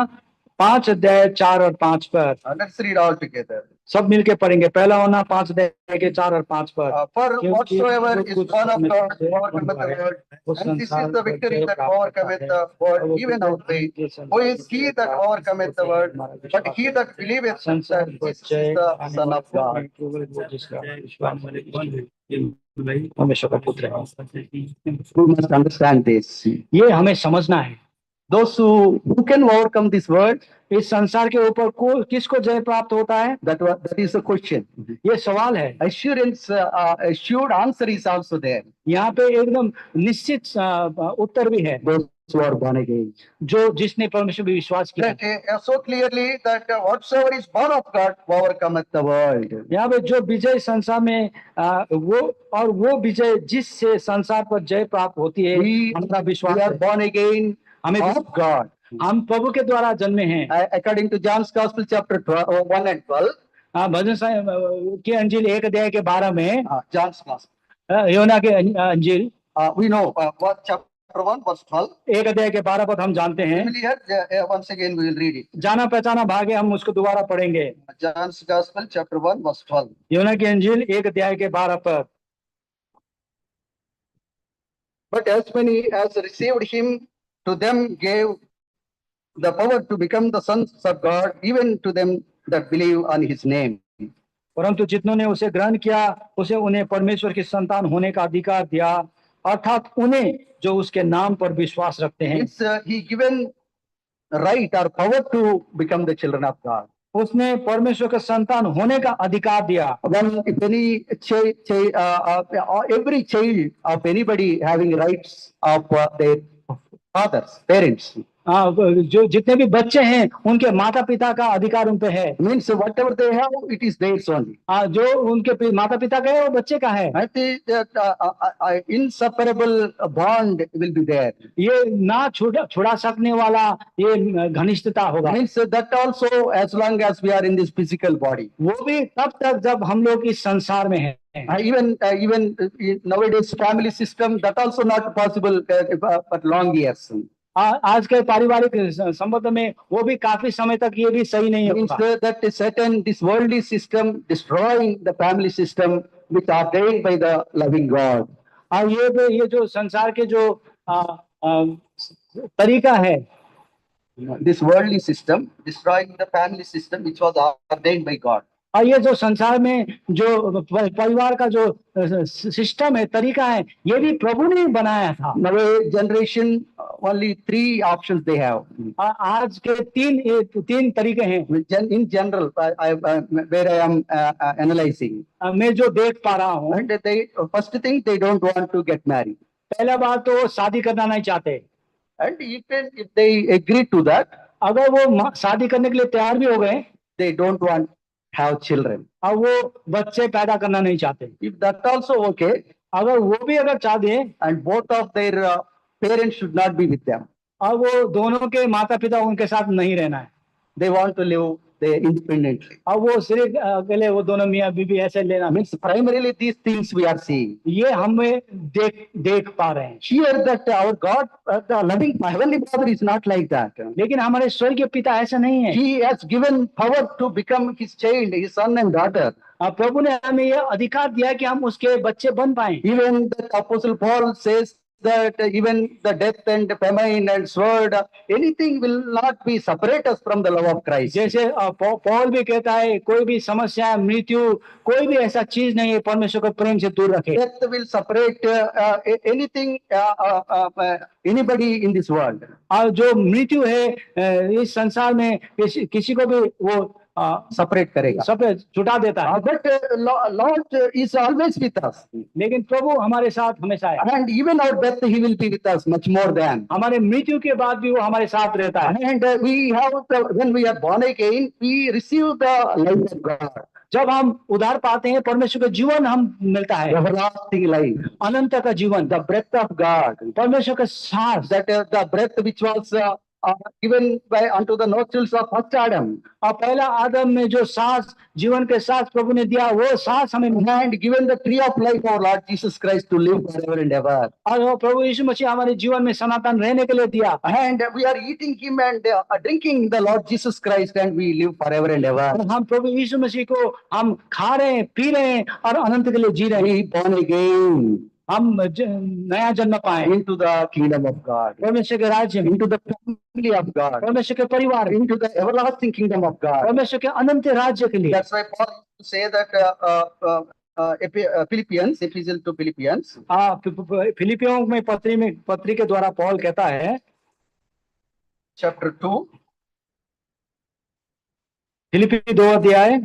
5 अध्याय 4 और 5 पर, Let's read all together. सब मिलके पढ़ेंगे। पहला योना 5 अध्याय के 4 और 5 पर। For क्योंकि whatsoever जो is कुछ born of God हमें overcometh the world, वो and this is संसार the पर victory जय that प्राप्त overcometh करता है। the world, वो even our faith. जो Who is he that overcometh the world? But he that believeth that संसार पर Jesus is जय the Son of God. जिसका विश्वास परमेश्वर का पुत्र है। We must understand this. ये हमें समझना है। Those who can overcome this world, इस संसार के ऊपर किसको जय प्राप्त होता है? that is the question. ये सवाल है। Assurance, assured answer is also there. यहाँ पे एकदम निश्चित उत्तर भी है। Those who are born again. जो जिसने परमेश्वर में विश्वास किया। That, so clearly that whatsoever is born of God overcometh the world. यहाँ पे जो विजय संसार में वो विजय जिससे संसार पर जय प्राप्त होती है, हमारा विश्वास We are है। born again हमें of God. हम प्रभु के द्वारा जन्मे हैं। According to John's Gospel chapter 1 and 12. भजन की अंजील 1 अध्याय के 12 में, John's Gospel. योना के अंजील, We know what chapter 1 verse 12. 1 अध्याय के 12 पद हम जानते हैं। Familiar? Once again we will read it. जाना पहचाना भाग है, हम उसको दोबारा पढ़ेंगे। John's Gospel chapter 1 verse 12. योना की अंजील 1 अध्याय के 12 पद। But as many as received him, to them gave the power to become the sons of God, even to them that believe on his name. परंतु जितनों ने उसे ग्रहण किया, उसे उन्हें परमेश्वर की संतान होने का अधिकार दिया, अर्थात उन्हें जो उसके नाम पर विश्वास रखते हैं। It's he given right or power to become the children of God. उसने परमेश्वर का संतान होने का अधिकार दिया। When if any every child of anybody having rights of their fathers, parents. जो जितने भी बच्चे हैं, उनके माता पिता का अधिकार उन पे है। Means whatever they have, it is theirs only. जो उनके माता पिता का है, वो बच्चे का है। I think that inseparable bond will be there. ये ना छुड़ा सकने वाला ये घनिष्ठता होगा। Means that also as long as we are in this physical body. वो भी तब तक जब हम लोग इस संसार में हैं। Even nowadays family system, that also not possible but long years. आज के पारिवारिक संबंध में वो भी काफी समय तक ये भी सही नहीं Means होगा। that certain this worldly system destroying the family system which are ordained by the loving God. और ये जो संसार के जो तरीका है, this worldly system, destroying the family system which was ordained by God. और ये जो संसार में जो परिवार का जो सिस्टम है, तरीका है, ये भी प्रभु ने बनाया था। Nowadays generation, only three options they have. आज के तीन तरीके हैं। In general, where I am analyzing. मैं जो देख पा रहा हूँ, And they, first thing, they don't want to get married. पहला बात तो शादी करना नहीं चाहते। And even if they agree to that, अगर वो शादी करने के लिए तैयार भी हो गए, they don't want have children. और वो बच्चे पैदा करना नहीं चाहते। If that also okay, अगर वो भी अगर चाह दे, and both of their parents should not be with them. और वो दोनों के माता पिता उनके साथ नहीं रहना है, They want to live they independently. और वो सिर्फ अकेले वो दोनों मियाँ बीवी ऐसे लेना। Means primarily these things we are seeing. ये हमें देख पा रहे हैं। Here that our God, the loving heavenly Father is not like that. लेकिन हमारे स्वर्गीय पिता ऐसा नहीं है। He has given power to become his child, his son and daughter. प्रभु ने हमें ये अधिकार दिया कि हम उसके बच्चे बन पाए। Even the Apostle Paul says that even the death and famine and sword, anything will not be separate us from the love of Christ. जैसे पौल भी कहता है, कोई भी समस्या, मृत्यु, कोई भी ऐसा चीज नहीं है परमेश्वर को प्रेम से दूर रखे। Death will separate anything, anybody in this world. और जो मृत्यु है इस संसार में किसी को भी वो separate करेगा, सब छुटा देता है। But Lord is always with us. लेकिन प्रभु हमारे साथ हमेशा है। And even our death, He will be with us much more than. हमारे मृत्यु के बाद भी वो हमारे साथ रहता है। And we have when we are born again, we receive the life of God. जब हम उद्धार पाते हैं, परमेश्वर का जीवन हम मिलता है, Everlasting life, अनंत का जीवन, the breath of God, परमेश्वर का सांस, that the breath which was given by unto the nostrils of first Adam. और पहला आदम में जो सांस, जीवन के सांस प्रभु ने दिया, वो सांस हमें मिला। And given the tree of life of Lord Jesus Christ to live forever and ever. और वो प्रभु यीशु मसीह हमारे जीवन में सनातन रहने के लिए दिया। And we are eating Him and drinking the Lord Jesus Christ, and we live forever and ever. और हम प्रभु यीशु मसीह को हम खा रहे हैं, पी रहे हैं और अनंत के लिए जी रहे हैं। We born again हम नया जन्म पाए into the kingdom of God, परमेश्वर के राज्य में, into the family of God, परमेश्वर के परिवार में, into the everlasting kingdom of God. परमेश्वर के अनंत राज्य के लिए। That's why Paul used to say that Philippians, Epistle to Philippians, फिलिपियों में पत्री के द्वारा पौल कहता है, chapter 2, फिलिपी 2 अध्याय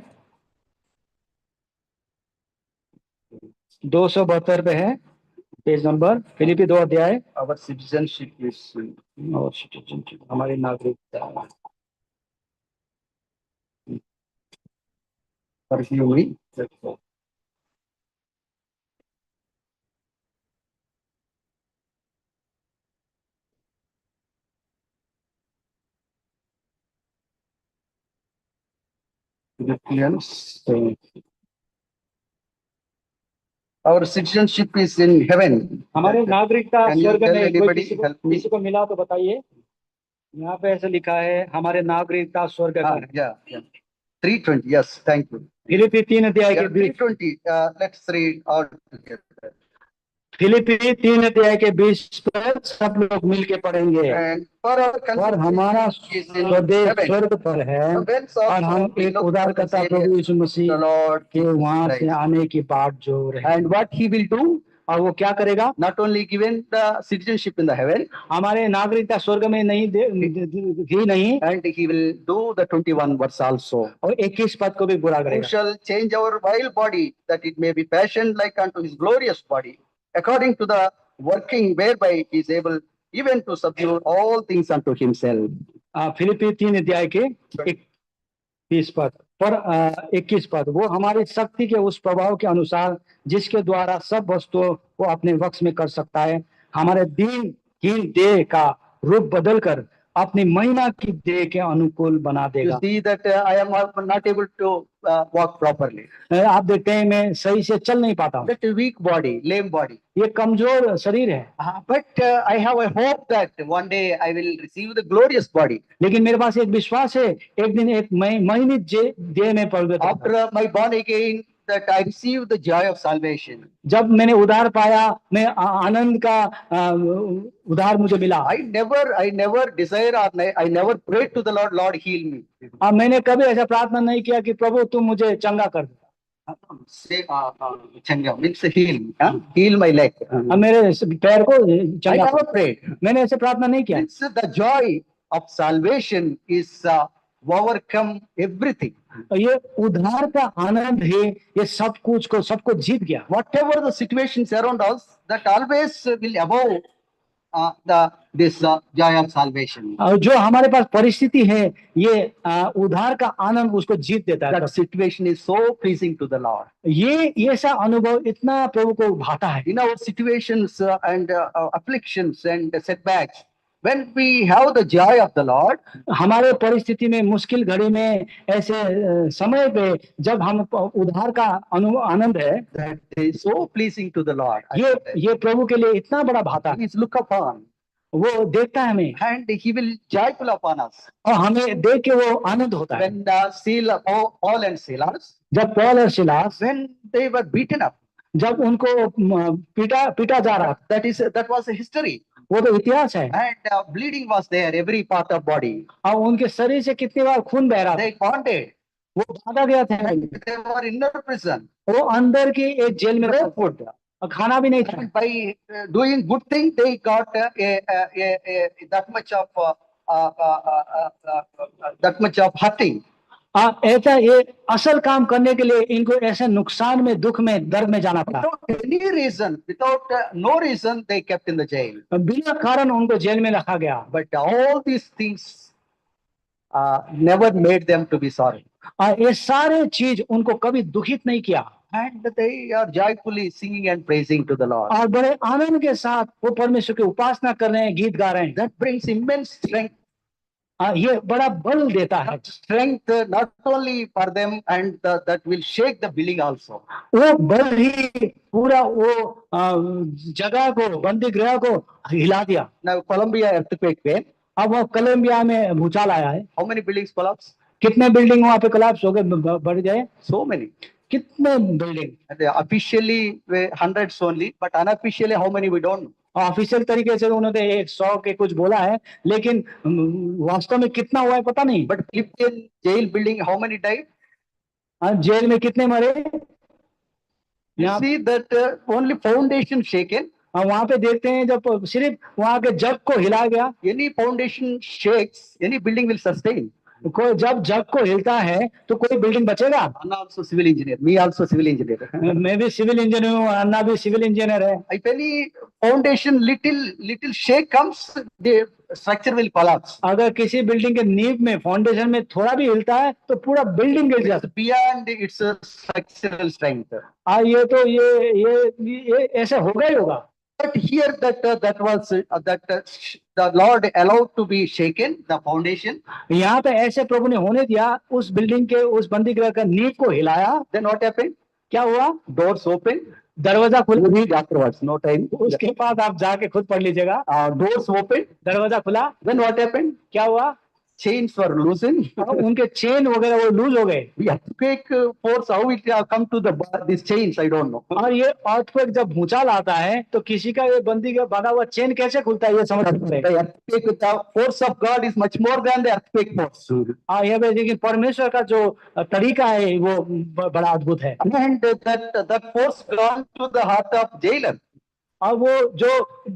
272 पे है, पेज नंबर, फिलिपी 2 अध्याय। our citizenship is हमारी नागरिकता, forgive me. Philippians. Our citizenship is in heaven. हमारी नागरिकता Can you स्वर्ग tell में। anybody कोई help me? किसी को मिला तो बताइए। यहाँ पे ऐसे लिखा है, हमारे नागरिकता स्वर्ग में। Yeah. 3:20. Yes, thank you. Philippi 3 अध्याय के Yeah, 3:20. Let's read all together. Philippi 3 अध्याय के 20 पर सब लोग मिलके पढ़ेंगे। And for our और हमारा is in स्वदेश heaven. स्वर्ग पर है, Whence और हम also we एक look for उद्धारकर्ता the Prabhu Savior, Yeshu Masih the Lord के वहां से Christ. आने की बाट जो रहे। And what He will do, और वो क्या करेगा? not only given the citizenship in the heaven, हमारे नागरिकता स्वर्ग में नहीं ही नहीं, and He will do the 21 verse also. और 21 पद को भी पूरा Who करेगा। shall change our vile body, that it may be fashioned like unto His glorious body, according to the working whereby He is able even to subdue all things unto Himself. Philippi 3 अध्याय के 21 पद पर 21 पद, वो हमारी शक्ति के उस प्रभाव के अनुसार जिसके द्वारा सब वस्तुओं को अपने वश में कर सकता है, हमारे दीनहीन देह का रूप बदल कर अपनी महिमा की देह के अनुकूल बना You देगा। see that I am not able to walk properly. आप देखते हैं मैं सही से चल नहीं पाता हूँ, That weak body, lame body. ये कमजोर शरीर है। But I have a hope that one day I will receive the glorious body. लेकिन मेरे पास एक विश्वास है, एक दिन एक महिमित देह में प्रवेश करूंगा। After my born again, that I received the joy of salvation, जब मैंने उद्धार पाया, मैं आनंद का उद्धार मुझे मिला। I never desire or I never prayed to the Lord, Lord heal me. अब मैंने कभी ऐसा प्रार्थना नहीं किया कि प्रभु तुम मुझे चंगा कर दो। Say, changa means heal, heal my leg. अब मेरे पैर को I चंगा never कर। prayed. मैंने ऐसे प्रार्थना नहीं किया। It's the joy of salvation is overcome everything. ये उद्धार का आनंद है, ये सब कुछ को सबको जीत गया। Whatever the situations around us, that always will above this joy of salvation. और जो हमारे पास परिस्थिति है, ये उद्धार का आनंद उसको जीत देता है। That situation is so pleasing to the Lord. ये ऐसा अनुभव इतना प्रभु को भाता है। In our situations and afflictions and setbacks, when we have the joy of the Lord, हमारे परिस्थिति में, मुश्किल घड़ी में, ऐसे समय पे जब हम उद्धार का आनंद है, that is so pleasing to the Lord. ये प्रभु के लिए इतना बड़ा भाता है। He is look upon वो देखता है हमें and he will joyful upon us. और हमें देख के वो आनंद होता है। When Paul and Silas, जब पौल और Silas, when they were beaten up, जब उनको पीटा जा रहा, that was a history, वो तो इतिहास है। and bleeding was there every part of body. और उनके शरीर से कितनी बार खून बह रहा था, They bonded. वो बांधा गया था, They were in a prison. वो अंदर की एक जेल में No food. और खाना भी नहीं था। And by doing good thing, they got that much of hurting. ऐसा ये असल काम करने के लिए इनको ऐसे नुकसान में, दुख में, दर्द में जाना पड़ा। Without any reason, without no reason, they kept in the jail. बिना कारण उनको जेल में रखा गया। But all these things never made them to be sorry. ये सारे चीज उनको कभी दुखित नहीं किया। And they are joyfully singing and praising to the Lord. और बड़े आनंद के साथ वो परमेश्वर की उपासना कर रहे हैं, गीत गा रहे हैं। That brings immense strength. ये बड़ा बल देता है। Strength not only for them, and that will shake the building also. वो बल ही पूरा वो जगह को, बंदी गृह को हिला दिया। Now Colombia earthquake came. अब वो कोलंबिया में भूचाल आया है। How many buildings collapsed? कितने बिल्डिंग वहां पे कोलैप्स हो गए, बढ़ गए? So many. कितने building? Officially hundreds only, but unofficially how many we don't know. Official तरीके से उन्होंने 100 के कुछ बोला है, लेकिन वास्तव में कितना हुआ है पता नहीं। But Philippine jail building, how many died? Jail में कितने मरे? You see that only foundation shaken. वहां पे देखते हैं जब सिर्फ वहां के जग को हिलाया गया। Any foundation shakes, any building will sustain. कोई जब जग को हिलता है तो कोई बिल्डिंग बचेगा। Anna also civil engineer, me also civil engineer. मैं भी सिविल इंजीनियर हूँ, अन्ना भी सिविल इंजीनियर है। If any foundation little shake comes, the structure will collapse. अगर किसी बिल्डिंग के नींव में, फाउंडेशन में थोड़ा भी हिलता है तो पूरा बिल्डिंग गिर जाता है। Beyond its structural strength. ये तो ये ऐसे होगा ही होगा। But here that was the Lord allowed to be shaken, the foundation. यहाँ पे ऐसे प्रभु ने होने दिया, उस बिल्डिंग के, उस बंदी गृह का नींव को हिलाया। Then what happened? क्या हुआ? Doors open. दरवाजा खुला। Read afterwards, no time. उसके बाद आप जाके खुद पढ़ लीजिएगा। Doors open. दरवाजा खुला। Then what happened? क्या हुआ? Chains were loosened. उनके चेन वगैरह वो लूज हो गए। The earthquake force, how it come to these chains, I don't know. और ये अर्थक्वेक जब भूचाल आता है तो किसी का ये बंदी का बना हुआ चेन कैसे खुलता है, ये समझ सकते हैं। The earthquake, the force of God is much more than the earthquake force. ये लेकिन परमेश्वर का जो तरीका है वो बड़ा अद्भुत है। And that force gone to the heart of jailer. और वो जो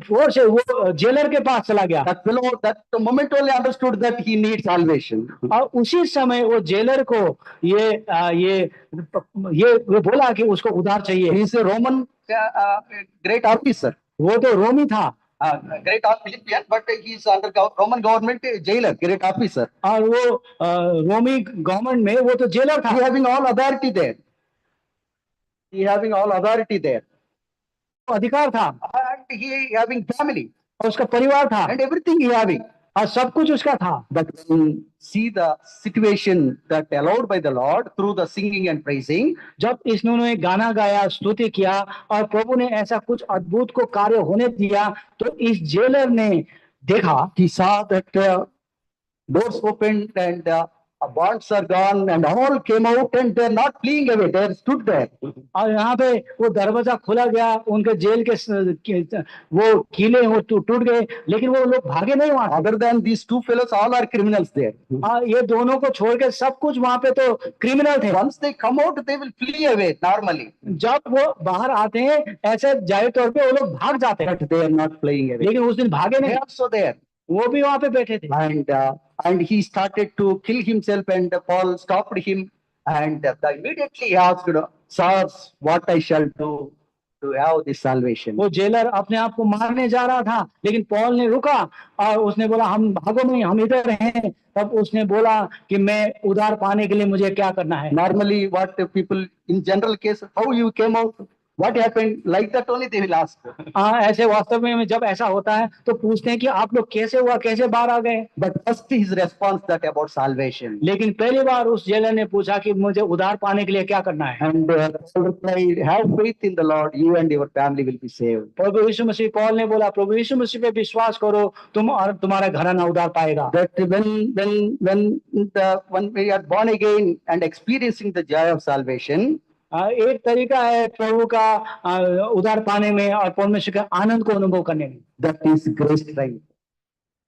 फोर्स है वो जेलर के पास चला गया। That fellow, that moment only understood that he needs salvation. और उसी समय वो जेलर को ये बोला कि उसको उद्धार चाहिए। He is a Roman great officer. वो तो रोमी था। Great Philippian, but he is under Roman government jailer, great officer. और वो रोमी गवर्नमेंट में वो तो जेलर था। He having all authority there. He having all authority there. अधिकार था। And he having family. और उसका परिवार था। And everything he having. और सब कुछ उसका था। But see the situation that allowed by the Lord through the singing and praising. जब इन्होंने गाना गाया, स्तुति किया और प्रभु ने ऐसा कुछ अद्भुत को कार्य होने दिया, तो इस जेलर ने देखा, He saw that doors opened and bonds are gone and all came out and they're not fleeing away, they stood there. और यहाँ पे वो दरवाजा खुला गया, उनके जेल वो कीले वो टूट गए, लेकिन वो लोग भागे नहीं वहां से। Other than these two fellows, all are criminals there. ये दोनों को छोड़ के सब कुछ वहां पे तो क्रिमिनल थे। Once they come out, they will flee away normally. जब वो बाहर आते हैं ऐसे जाहिर तौर पे वो लोग भाग जाते हैं, But they are not fleeing away. लेकिन उस दिन भागे They नहीं, are also there. वो भी वहां पे बैठे थे। And he started to kill himself, and Paul stopped him, and immediately he asked, "Sirs, what I shall do to have this salvation?" वो जेलर अपने आप को मारने जा रहा था, लेकिन पॉल ने रुका और उसने बोला हम भागो नहीं, हम इधर हैं। तब उसने बोला कि मैं उद्धार पाने के लिए मुझे क्या करना है। Normally, what the people in general case, how you came out, what happened, like that only they will ask. ऐसे वास्तव में जब ऐसा होता है तो पूछते हैं कि आप लोग कैसे हुआ, कैसे बाहर आ गए। But first his response that about salvation. लेकिन पहली बार उस जेलर ने पूछा कि मुझे उद्धार पाने के लिए क्या करना है। And Paul replied, "Have faith in the Lord, you and your family will be saved." प्रभु यीशु मसीह, पॉल ने बोला प्रभु यीशु मसीह पे विश्वास करो, तुम और तुम्हारा घराना उद्धार पाएगा। That when we are born again and experiencing the joy of salvation, एक तरीका है प्रभु का उद्धार पाने में और परमेश्वर के आनंद को अनुभव करने में। that is great strength.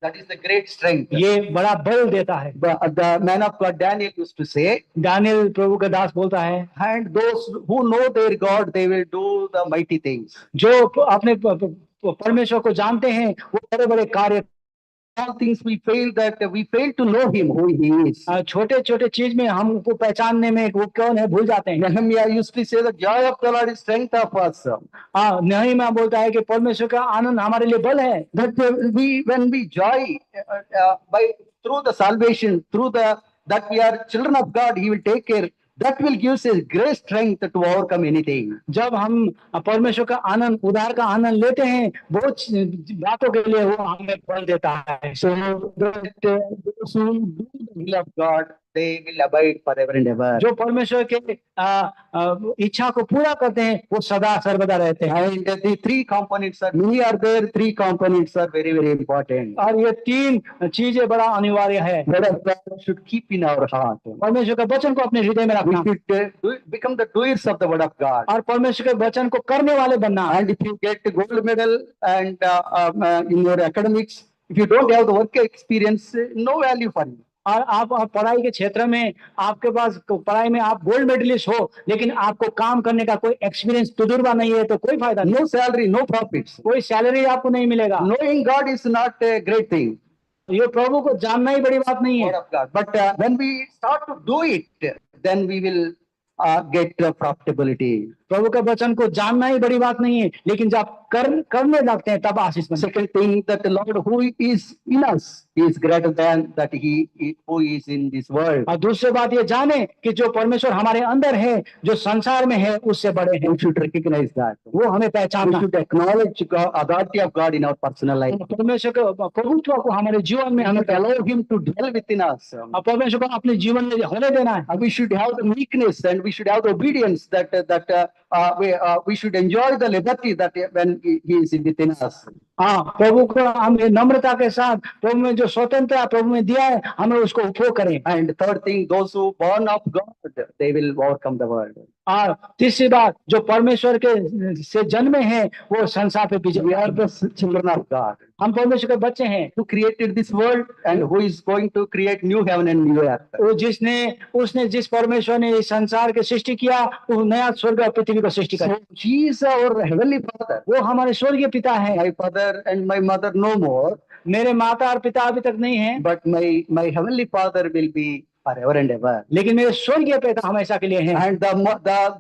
That is the great strength. ये बड़ा बल देता है। The man of God Daniel used to say, Daniel प्रभु का दास बोलता है, and those who know their God, they will do the mighty things. जो अपने परमेश्वर को जानते हैं वो बड़े बड़े कार्य। All things we fail to know him, who he is. छोटे छोटे चीज में हमको पहचानने में वो कौन है भूल जाते हैं। Nehemiah used to say, the joy of the Lord is strength of us. नहीमिया बोलता है कि परमेश्वर का आनंद हमारे लिए बल है। That when we joy through the salvation, that we are children of God, he will take care. That will give us a great strength to overcome anything. जब हम परमेश्वर का आनंद, उद्धार का आनंद लेते हैं, बहुत बातों के लिए वो हमें बल देता है। So that those who do the will of God, they will abide forever and ever. जो परमेश्वर के इच्छा को पूरा करते हैं वो सदा सर्वदा रहते हैं। And the three components are many are there. Three components are very, very important. और ये तीन चीजें बड़ा अनिवार्य है। Word of God should keep in our heart. परमेश्वर के वचन को अपने हृदय में We रखना should become the doers of the word of God. और परमेश्वर के वचन को करने वाले बनना। And if you get a gold medal and in your academics, if you don't have the work experience, no value for you. और आप पढ़ाई के क्षेत्र में आपके पास पढ़ाई में आप गोल्ड मेडलिस्ट हो, लेकिन आपको काम करने का कोई एक्सपीरियंस तजुर्बा नहीं है तो कोई फायदा नहीं। No salary, no profits. कोई सैलरी आपको नहीं मिलेगा। Knowing God is not a great thing. ये प्रभु को जानना ही बड़ी बात नहीं है। Word of God. But when we start to do it, then we will get profitability. प्रभु के वचन को जानना ही बड़ी बात नहीं है, लेकिन जब करने लगते हैं तब आशीष मिलती है। Second thing, that the Lord who is in us is greater than that he who is in this world. और दूसरी बात ये जाने कि जो परमेश्वर हमारे अंदर है, जो संसार में है, उससे बड़े हैं। We should recognize that. वो हमें We पहचानना। should acknowledge God, authority of God in our personal life. परमेश्वर के प्रभुत्व को हमारे जीवन में We हमें should allow him to dwell within us. और परमेश्वर को अपने जीवन में होने देना है। We should have the meekness and we should have the obedience that we should enjoy the liberty that when he is within us. हाँ, प्रभु को हमें नम्रता के साथ प्रभु में जो स्वतंत्रता प्रभु में दिया है, हमें उसको उपयोग करें। And third thing, those who born of God, they will overcome the world. और तीसरी बात, जो परमेश्वर के से जन्मे हैं वो संसार पे विजय। We are the children of God, हम परमेश्वर के बच्चे हैं। who created this world and who is going to create new heaven and new earth. वो उसने जिस परमेश्वर ने इस संसार की सृष्टि किया, वो नया स्वर्ग और पृथ्वी को सृष्टि So कर। he is our heavenly Father. वो हमारे स्वर्गीय पिता है। My father and my mother no more, मेरे माता और पिता अभी तक नहीं है, but my heavenly Father will be forever and ever. लेकिन मेरे स्वर्गीय पिता हमेशा के लिए हैं। And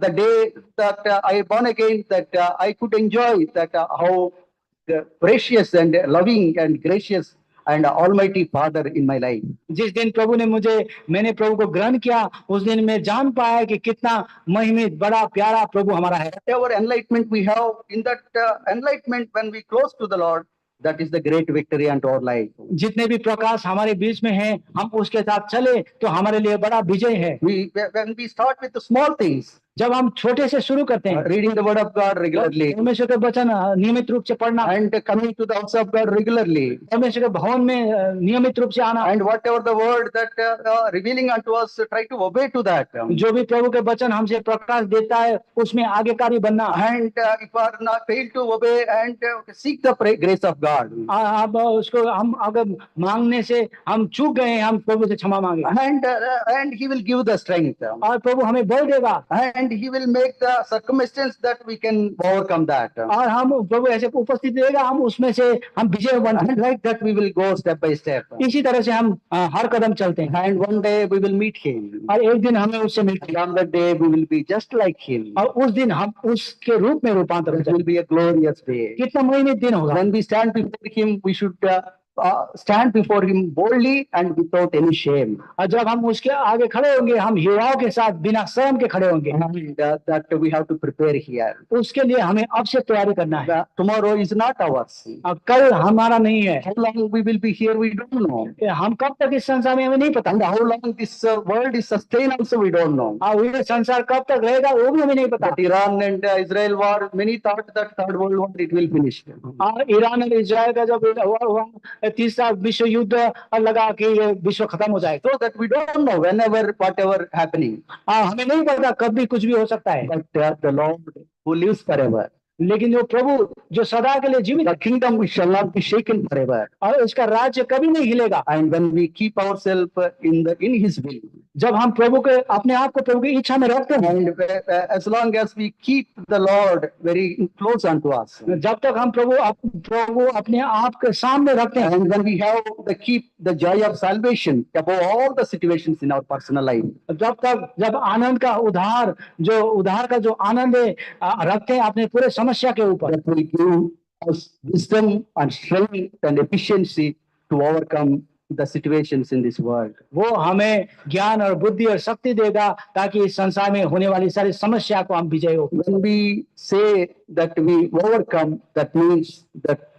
the day that I born again, that I could enjoy that how precious and loving and gracious and almighty Father in my life. जिस दिन मैंने प्रभु को ग्रहण किया, उस दिन मैं जान पाया कि कितना महिमित बड़ा प्यारा प्रभु हमारा है। Whatever enlightenment we have, in that enlightenment when we close to the Lord, that is the great victory unto our life. जितने भी प्रकाश हमारे बीच में हैं, हम उसके साथ चले तो हमारे लिए बड़ा विजय है। When we start with the small things, जब हम छोटे से शुरू करते हैं, reading the word of God regularly, परमेश्वर के वचन नियमित रूप से पढ़ना, and coming to the house of God regularly, परमेश्वर के भवन में नियमित रूप से आना, and whatever the word that revealing unto us, try to obey to that. जो भी प्रभु के वचन हमसे प्रकाश देता है उसमें आज्ञाकारी बनना। And if are not fail to obey and seek the grace of God, अब उसको हम अगर मांगने से हम चूक गए हैं, हम प्रभु से क्षमा मांगे, and He will give the strength, और प्रभु हमें बल देगा, and He will make the circumstance that we can overcome that. और हम प्रभु ऐसे उपस्थित देगा, हम उसमें से हम विजय बन, And like that we will go step by step. इसी तरह से हम हर कदम चलते हैं, And one day we will meet Him. और एक दिन हमें उससे मिलते And on that day we will be just like Him. और उस दिन हम उसके रूप में रूपांतरित It will be a glorious day. कितना महिमा दिन होगा। When we stand before Him, we should stand before Him boldly and without any shame. और जब हम उसके आगे खड़े होंगे, हम युवाओं के साथ बिना शर्म के खड़े होंगे। And that we have to prepare here. उसके लिए हमें अब से तैयारी करना है। Tomorrow is not ours. अब कल हमारा नहीं है। How long we will be here, we don't know. हम कब तक इस संसार में हमें नहीं पता। And how long this world is sustained also we don't know. और ये संसार कब तक रहेगा वो भी हमें नहीं पता। That Iran and Israel war, many thought that third world war it will finish. Iran और इजराइल का जब हुआ तीसरा विश्व युद्ध लगा कि ये विश्व खत्म हो जाएगा। So that we don't know whenever whatever happening. हमें नहीं पता कब भी कुछ भी हो सकता है। But the Lord who lives forever, लेकिन जो प्रभु जो सदा के लिए जीवित, the kingdom shall not be shaken forever. और उसका राज्य कभी नहीं हिलेगा। And when we keep ourselves in His will, जब हम प्रभु के अपने आप को प्रभु की इच्छा में रखते हैं, and as long as we keep the Lord very close unto us, जब तक हम प्रभु अपने आप के सामने रखते हैं, and when we have keep the joy of salvation above all the situations in our personal life, जब आनंद का उद्धार का जो आनंद रखते हैं अपने पूरे समस्या के ऊपर, that will give us wisdom and strength and efficiency to overcome the situations in this world. वो हमें ज्ञान और बुद्धि और शक्ति देगा ताकि इस संसार में होने वाली सारी समस्या को हम विजय हो। When we say that we overcome, that means that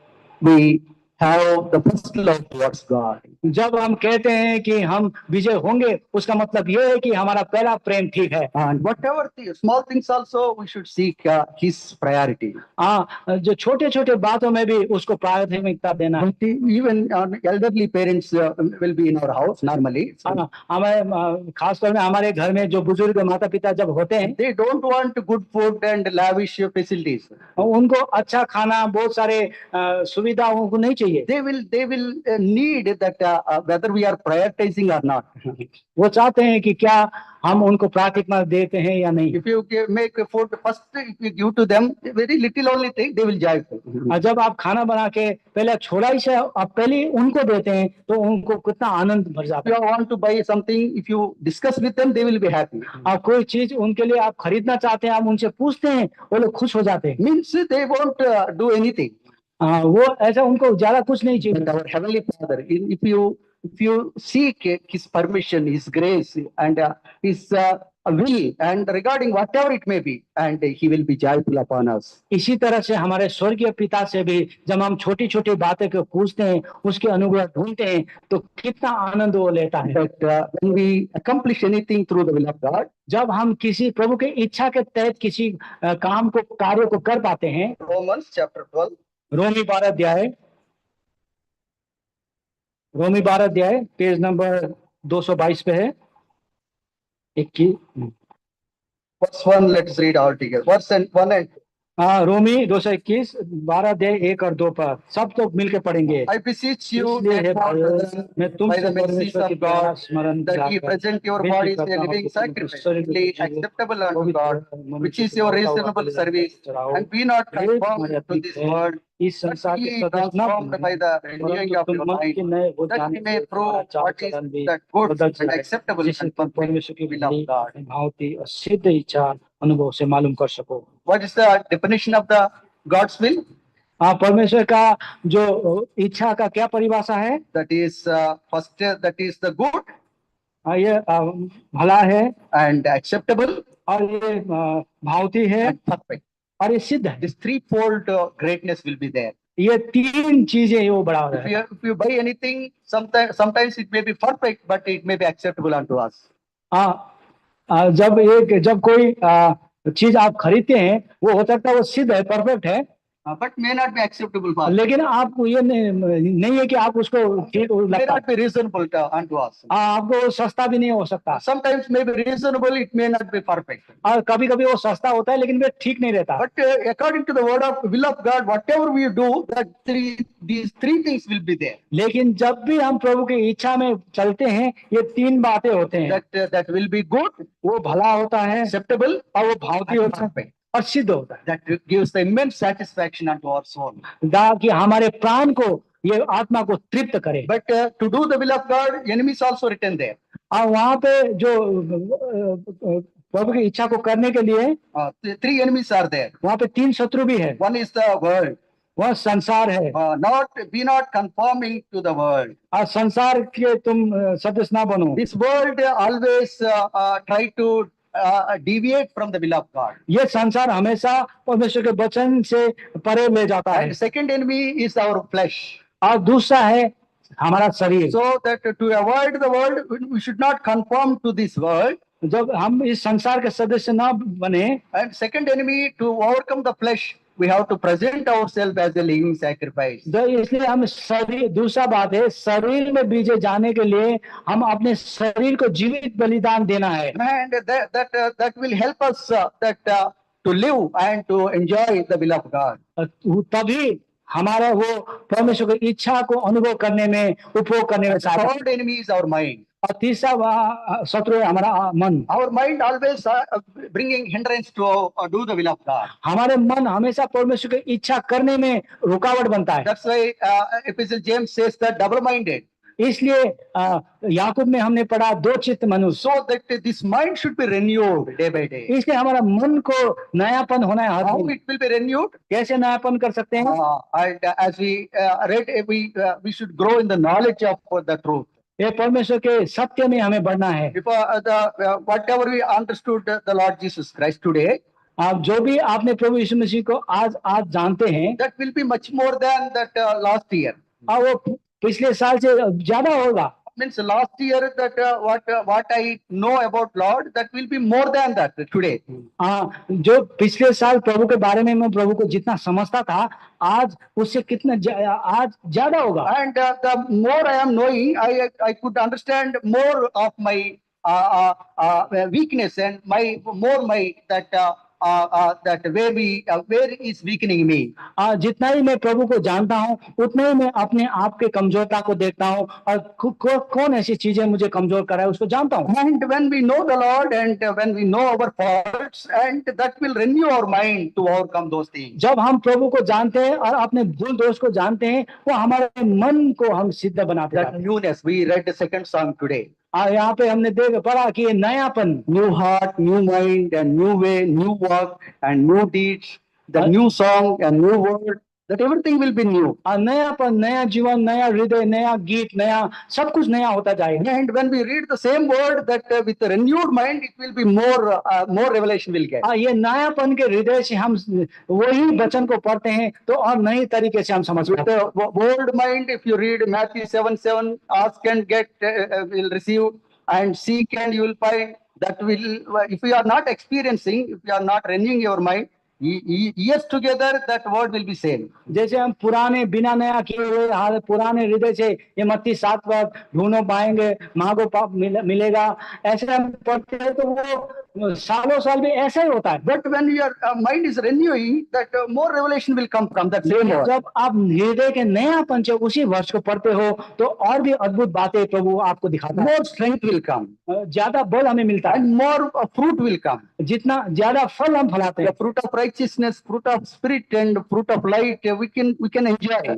we have the first love towards God. जब हम कहते हैं कि हम विजय होंगे, उसका मतलब ये है कि हमारा पहला प्रेम ठीक है। And whatever the small things also we should seek His priority. जो छोटे-छोटे बातों में भी उसको प्राथमिकता देना। But even elderly parents will be in our house normally. हमें खासकर में हमारे घर में जो बुजुर्ग माता पिता जब होते हैं, They don't want good food and lavish facilities. उनको अच्छा खाना, बहुत सारे सुविधा उनको नहीं चाहिए। They will need that whether we are prioritizing or not. वो चाहते हैं कि क्या हम उनको प्राथमिकता देते हैं या नहीं। If you make food first, if you give to them very little only thing, they will joyful. और जब आप खाना बना के पहले छोड़ा ही से आप पहले उनको देते हैं तो उनको कितना आनंद भर जाता If है। you want to buy something, if you discuss with them, they will be happy. आप कोई चीज उनके लिए आप खरीदना चाहते हैं, आप उनसे पूछते हैं, वो लोग खुश हो जाते हैं। Means they won't do anything. वो ऐसा उनको ज्यादा कुछ नहीं चाहिए। But our Heavenly Father, if you seek His permission, His grace, and His will, and regarding whatever it may be, and He will be joyful upon us. इसी तरह से हमारे स्वर्गीय पिता से भी जब हम छोटी छोटी बातें को पूछते हैं, उसके अनुग्रह ढूंढते हैं, तो कितना आनंद वो लेता है। That when we accomplish anything through the will of God, जब हम किसी प्रभु के इच्छा के तहत किसी कार्य को कर पाते हैं। Romans chapter 12. रोमी 12 अध्याय पेज नंबर 222 पे है। 21 Verse 1, let's read all together. Verse 1 and रोमी 221 12 अध्याय 1 और 2 पर सब तो मिलके पढ़ेंगे। I beseech you, इसलिए हे therefore, भाइयों, brethren, मैं by तुमसे the mercies परमेश्वर की of प्यारा God, स्मरण that ye present your bodies a living sacrifice, holy, acceptable unto God, which is your reasonable service, and be not conformed to this world, इस but संसार के ye सदस्य न transformed by the renewing of your mind, that ye may prove what is that good and acceptable and perfect परमेश्वर की will of God. भावती और सिद्ध इच्छा अनुभव से मालूम कर सको। What is the definition of the God's will? परमेश्वर का जो इच्छा का क्या परिभाषा है? That is first, that is the good ये भला है and acceptable और ये भावती है and perfect. और ये सिद्ध है। This threefold greatness will be there. ये तीन चीजें वो बड़ा हो रहा है। If you buy anything, sometimes it may be perfect, but it may be acceptable unto us. जब कोई चीज आप खरीदते हैं वो हो सकता है वो सिद्ध है, परफेक्ट है, but may not be acceptable for us. लेकिन आपको ये नहीं है कि आप उसको ठीक May लगता not be reasonable unto us. आपको सस्ता भी नहीं हो सकता, Sometimes may be reasonable, it may not be perfect. और कभी कभी वो सस्ता होता है लेकिन वे ठीक नहीं रहता। But according to the will of God, whatever we do, these three things will be there. लेकिन जब भी हम प्रभु की इच्छा में चलते हैं ये तीन बातें होते हैं, That will be good, वो भला होता है acceptable, और वो भावती and होता है perfect. और सिद्ध होता है, That gives the immense satisfaction unto our soul. कि हमारे प्राण को ये आत्मा को तृप्त करे। But to do the will of God, enemies also written there. और वहां पे जो प्रभु की इच्छा को करने के लिए Three enemies are there. वहां पे तीन शत्रु भी है, One is the world. वह संसार है, Be not conforming to the world. और संसार के तुम सदस्य ना बनो। This world always try to deviate from the will of God. ये संसार हमेशा परमेश्वर के वचन से परे ले जाता है। And second enemy is our flesh. और दूसरा है हमारा शरीर। So that to avoid the world, we should not conform to this world. जब हम इस संसार के सदस्य ना बने, And second enemy, to overcome the flesh, we have to present ourselves as a living sacrifice. तो इसलिए हम शरीर, दूसरा बात है शरीर में बीजे जाने के लिए हम अपने शरीर को जीवित बलिदान देना है। And that will help us to live and to enjoy the will of God. तभी हमारा वो परमेश्वर की इच्छा को अनुभव करने में, उपभोग करने में सहायता। Third enemy is our mind. और तीसरा शत्रु है हमारा मन। Our mind always bringing hindrance to do the will of God. हमारे मन हमेशा परमेश्वर की इच्छा करने में रुकावट बनता है। That's why Epistle James says that double-minded. इसलिए याकूब में हमने पढ़ा दो चित्त मनुष्य। So that this mind should be renewed day by day. इसलिए हमारा मन को नयापन होना है। How it will be renewed? कैसे नयापन कर सकते हैं? And as we read, we should grow in the knowledge of the truth. ये परमेश्वर के सत्य में हमें बढ़ना है। If whatever we understood the Lord Jesus Christ today, आप जो भी आपने प्रभु यीशु मसीह को आज जानते हैं, that will be much more than that last year. और वो पिछले साल से ज्यादा होगा। Means last year that what I know about Lord, that will be more than that today. जो पिछले साल प्रभु के बारे में मैं प्रभु को जितना समझता था, आज उससे कितना आज ज्यादा होगा। And the more I am knowing, I could understand more of my weakness and my that where is weakening me. जितना ही मैं प्रभु को जानता हूँ उतना ही मैं अपने आप के कमजोरता को देखता हूँ और कौन ऐसी चीजें मुझे कमजोर कर रहा है उसको जानता हूँ। And when we know the Lord and when we know our faults, and that will renew our mind to overcome those things. जब हम प्रभु को जानते हैं और अपने भूल दोष को जानते हैं, वो हमारे मन को हम सिद्ध बनाते हैं। That newness, we read the second song today. यहाँ पे हमने पढ़ा कि ये नयापन, new heart, new mind, and new way, new walk, and new deeds, the new song and new word, that everything will be new. नयापन, नया जीवन, नया हृदय, नया गीत, नया सब कुछ नया होता जाएगा। And when we read the same word, that with a renewed mind, it will be more revelation will get. ये नयापन के हृदय से हम वही वचन को पढ़ते हैं तो और नई तरीके से हम समझ With the old mind, if you read Matthew 7:7, ask and get will receive, and seek and you will find. That will, if you are not experiencing, if you are not renewing your mind, years together, that word will be same. जैसे हम पुराने बिना नया किए हुए पुराने हृदय से ये मत्ती 7 पर ढूंढो पाएंगे, मांगो मिलेगा, ऐसे हम पढ़ते हैं तो वो सालों साल में ऐसा ही होता है। But when your mind is renewing, that more revelation will come from that same word. जब आप हृदय के नयापन से उसी वर्ष को पढ़ते हो तो और भी अद्भुत बातें प्रभु आपको दिखाता है। More strength will come. ज्यादा बल हमें मिलता है। And more fruit will come. जितना ज्यादा फल हम फलाते हैं, The fruit of righteousness, fruit of spirit, and fruit of light, we can enjoy.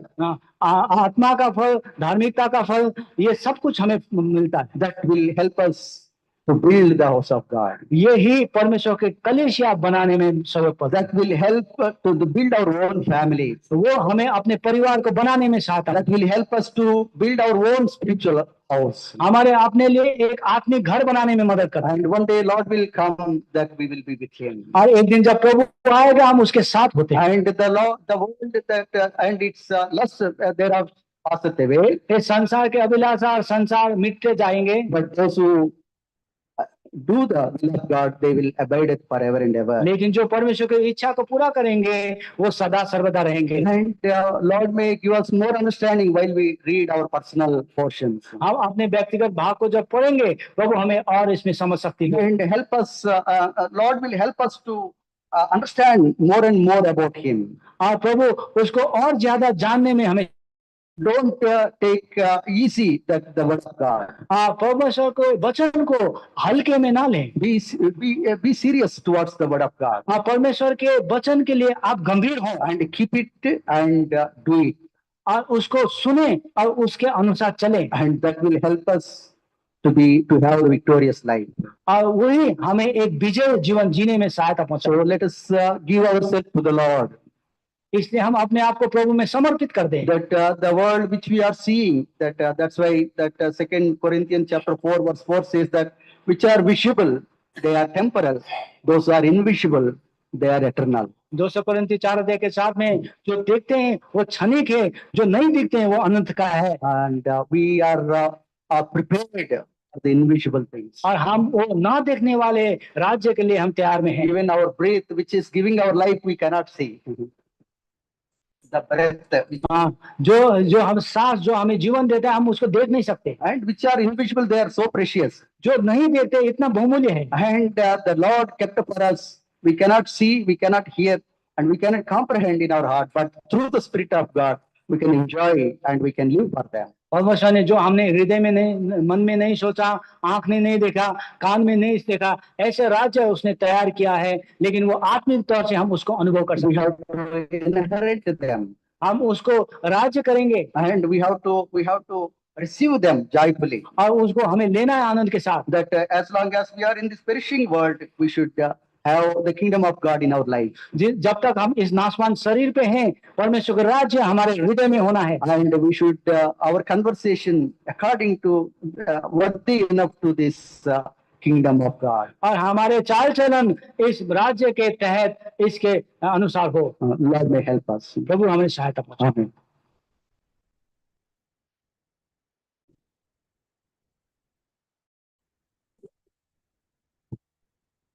आत्मा का फल, धार्मिकता का फल, ये सब कुछ हमें मिलता है। That will help us to build the house of God. ये ही परमेश्वर के कलीसिया बनाने में सहयोग करता है। That will help to build our own family. वो हमें अपने परिवार को बनाने में सहायता। That will help us to build our own spiritual house. हमारे अपने लिए एक आत्मिक घर बनाने में मदद करता है। And one day Lord will come, that we will be with Him. और एक दिन जब प्रभु आएगा हम उसके साथ होते हैं। And the world that and its lust thereof passeth away. ये संसार के अभिलाषा और संसार मिटते जाएंगे, But those who do the will of God, they will abide it forever and ever. लेकिन जो परमेश्वर की इच्छा को पूरा करेंगे वो सदा सर्वदा रहेंगे। And Lord may give us more understanding while we read our personal portions. हम अपने व्यक्तिगत भाग को जब पढ़ेंगे प्रभु हमें और इसमें समझ सकती है। And help us, Lord will help us to understand more and more about Him. और प्रभु उसको और ज्यादा जानने में हमें Don't take easy the word of God. परमेश्वर को वचन को हल्के में ना लें। Be serious towards the word of God परमेश्वर के वचन के लिए आप गंभीर हों and keep it and do it. और उसको सुने और उसके अनुसार चलें। And that will help us to have a victorious life. और वही हमें एक विजय जीवन जीने में सहायता So पहुंचाए। let us give ourselves to the Lord. इसलिए हम अपने आप को प्रभु में समर्पित कर दें। That the world which we are seeing, that's why that 2 Corinthians chapter 4 verse 4 says that which are visible, they are temporal. Those are invisible, they are eternal. 2 कोरिन्थी 4 के 7 में जो देखते हैं वो क्षणिक है, जो नहीं दिखते हैं वो अनंत का है। And we are prepared for the invisible things. और हम वो ना देखने वाले राज्य के लिए हम तैयार में हैं। Even our breath, which is giving our life, we cannot see. The breath, जो हम सांस जो हमें जीवन देता है हम उसको देख नहीं सकते। and which are invisible, they are so precious. जो नहीं देखते इतना बहुमूल्य है। And the Lord kept for us. We cannot see, we cannot hear, and we cannot comprehend in our heart. But through the Spirit of God, we can enjoy and we can live for them. परमेश्वर ने जो हमने हृदय में नहीं, मन में नहीं सोचा, आंख ने नहीं देखा, कान में नहीं देखा, ऐसे राज्य उसने तैयार किया है, लेकिन वो आत्मिक तौर से हम उसको अनुभव कर We सकते have to inherit them, हम उसको राज्य करेंगे and we have to receive them joyfully. और उसको हमें लेना है आनंद के साथ। That as long as we are in this perishing world, we should have the kingdom of God in our life. जब तक हम इस नाशवान शरीर पे हैं परमेश्वर का राज्य हमारे हृदय में होना है। And we should our conversation according to worthy enough to this kingdom of God. और हमारे चाल चलन इस राज्य के तहत इसके अनुसार हो। Lord may help us. प्रभु हमें सहायता पहुंचाए। Amen.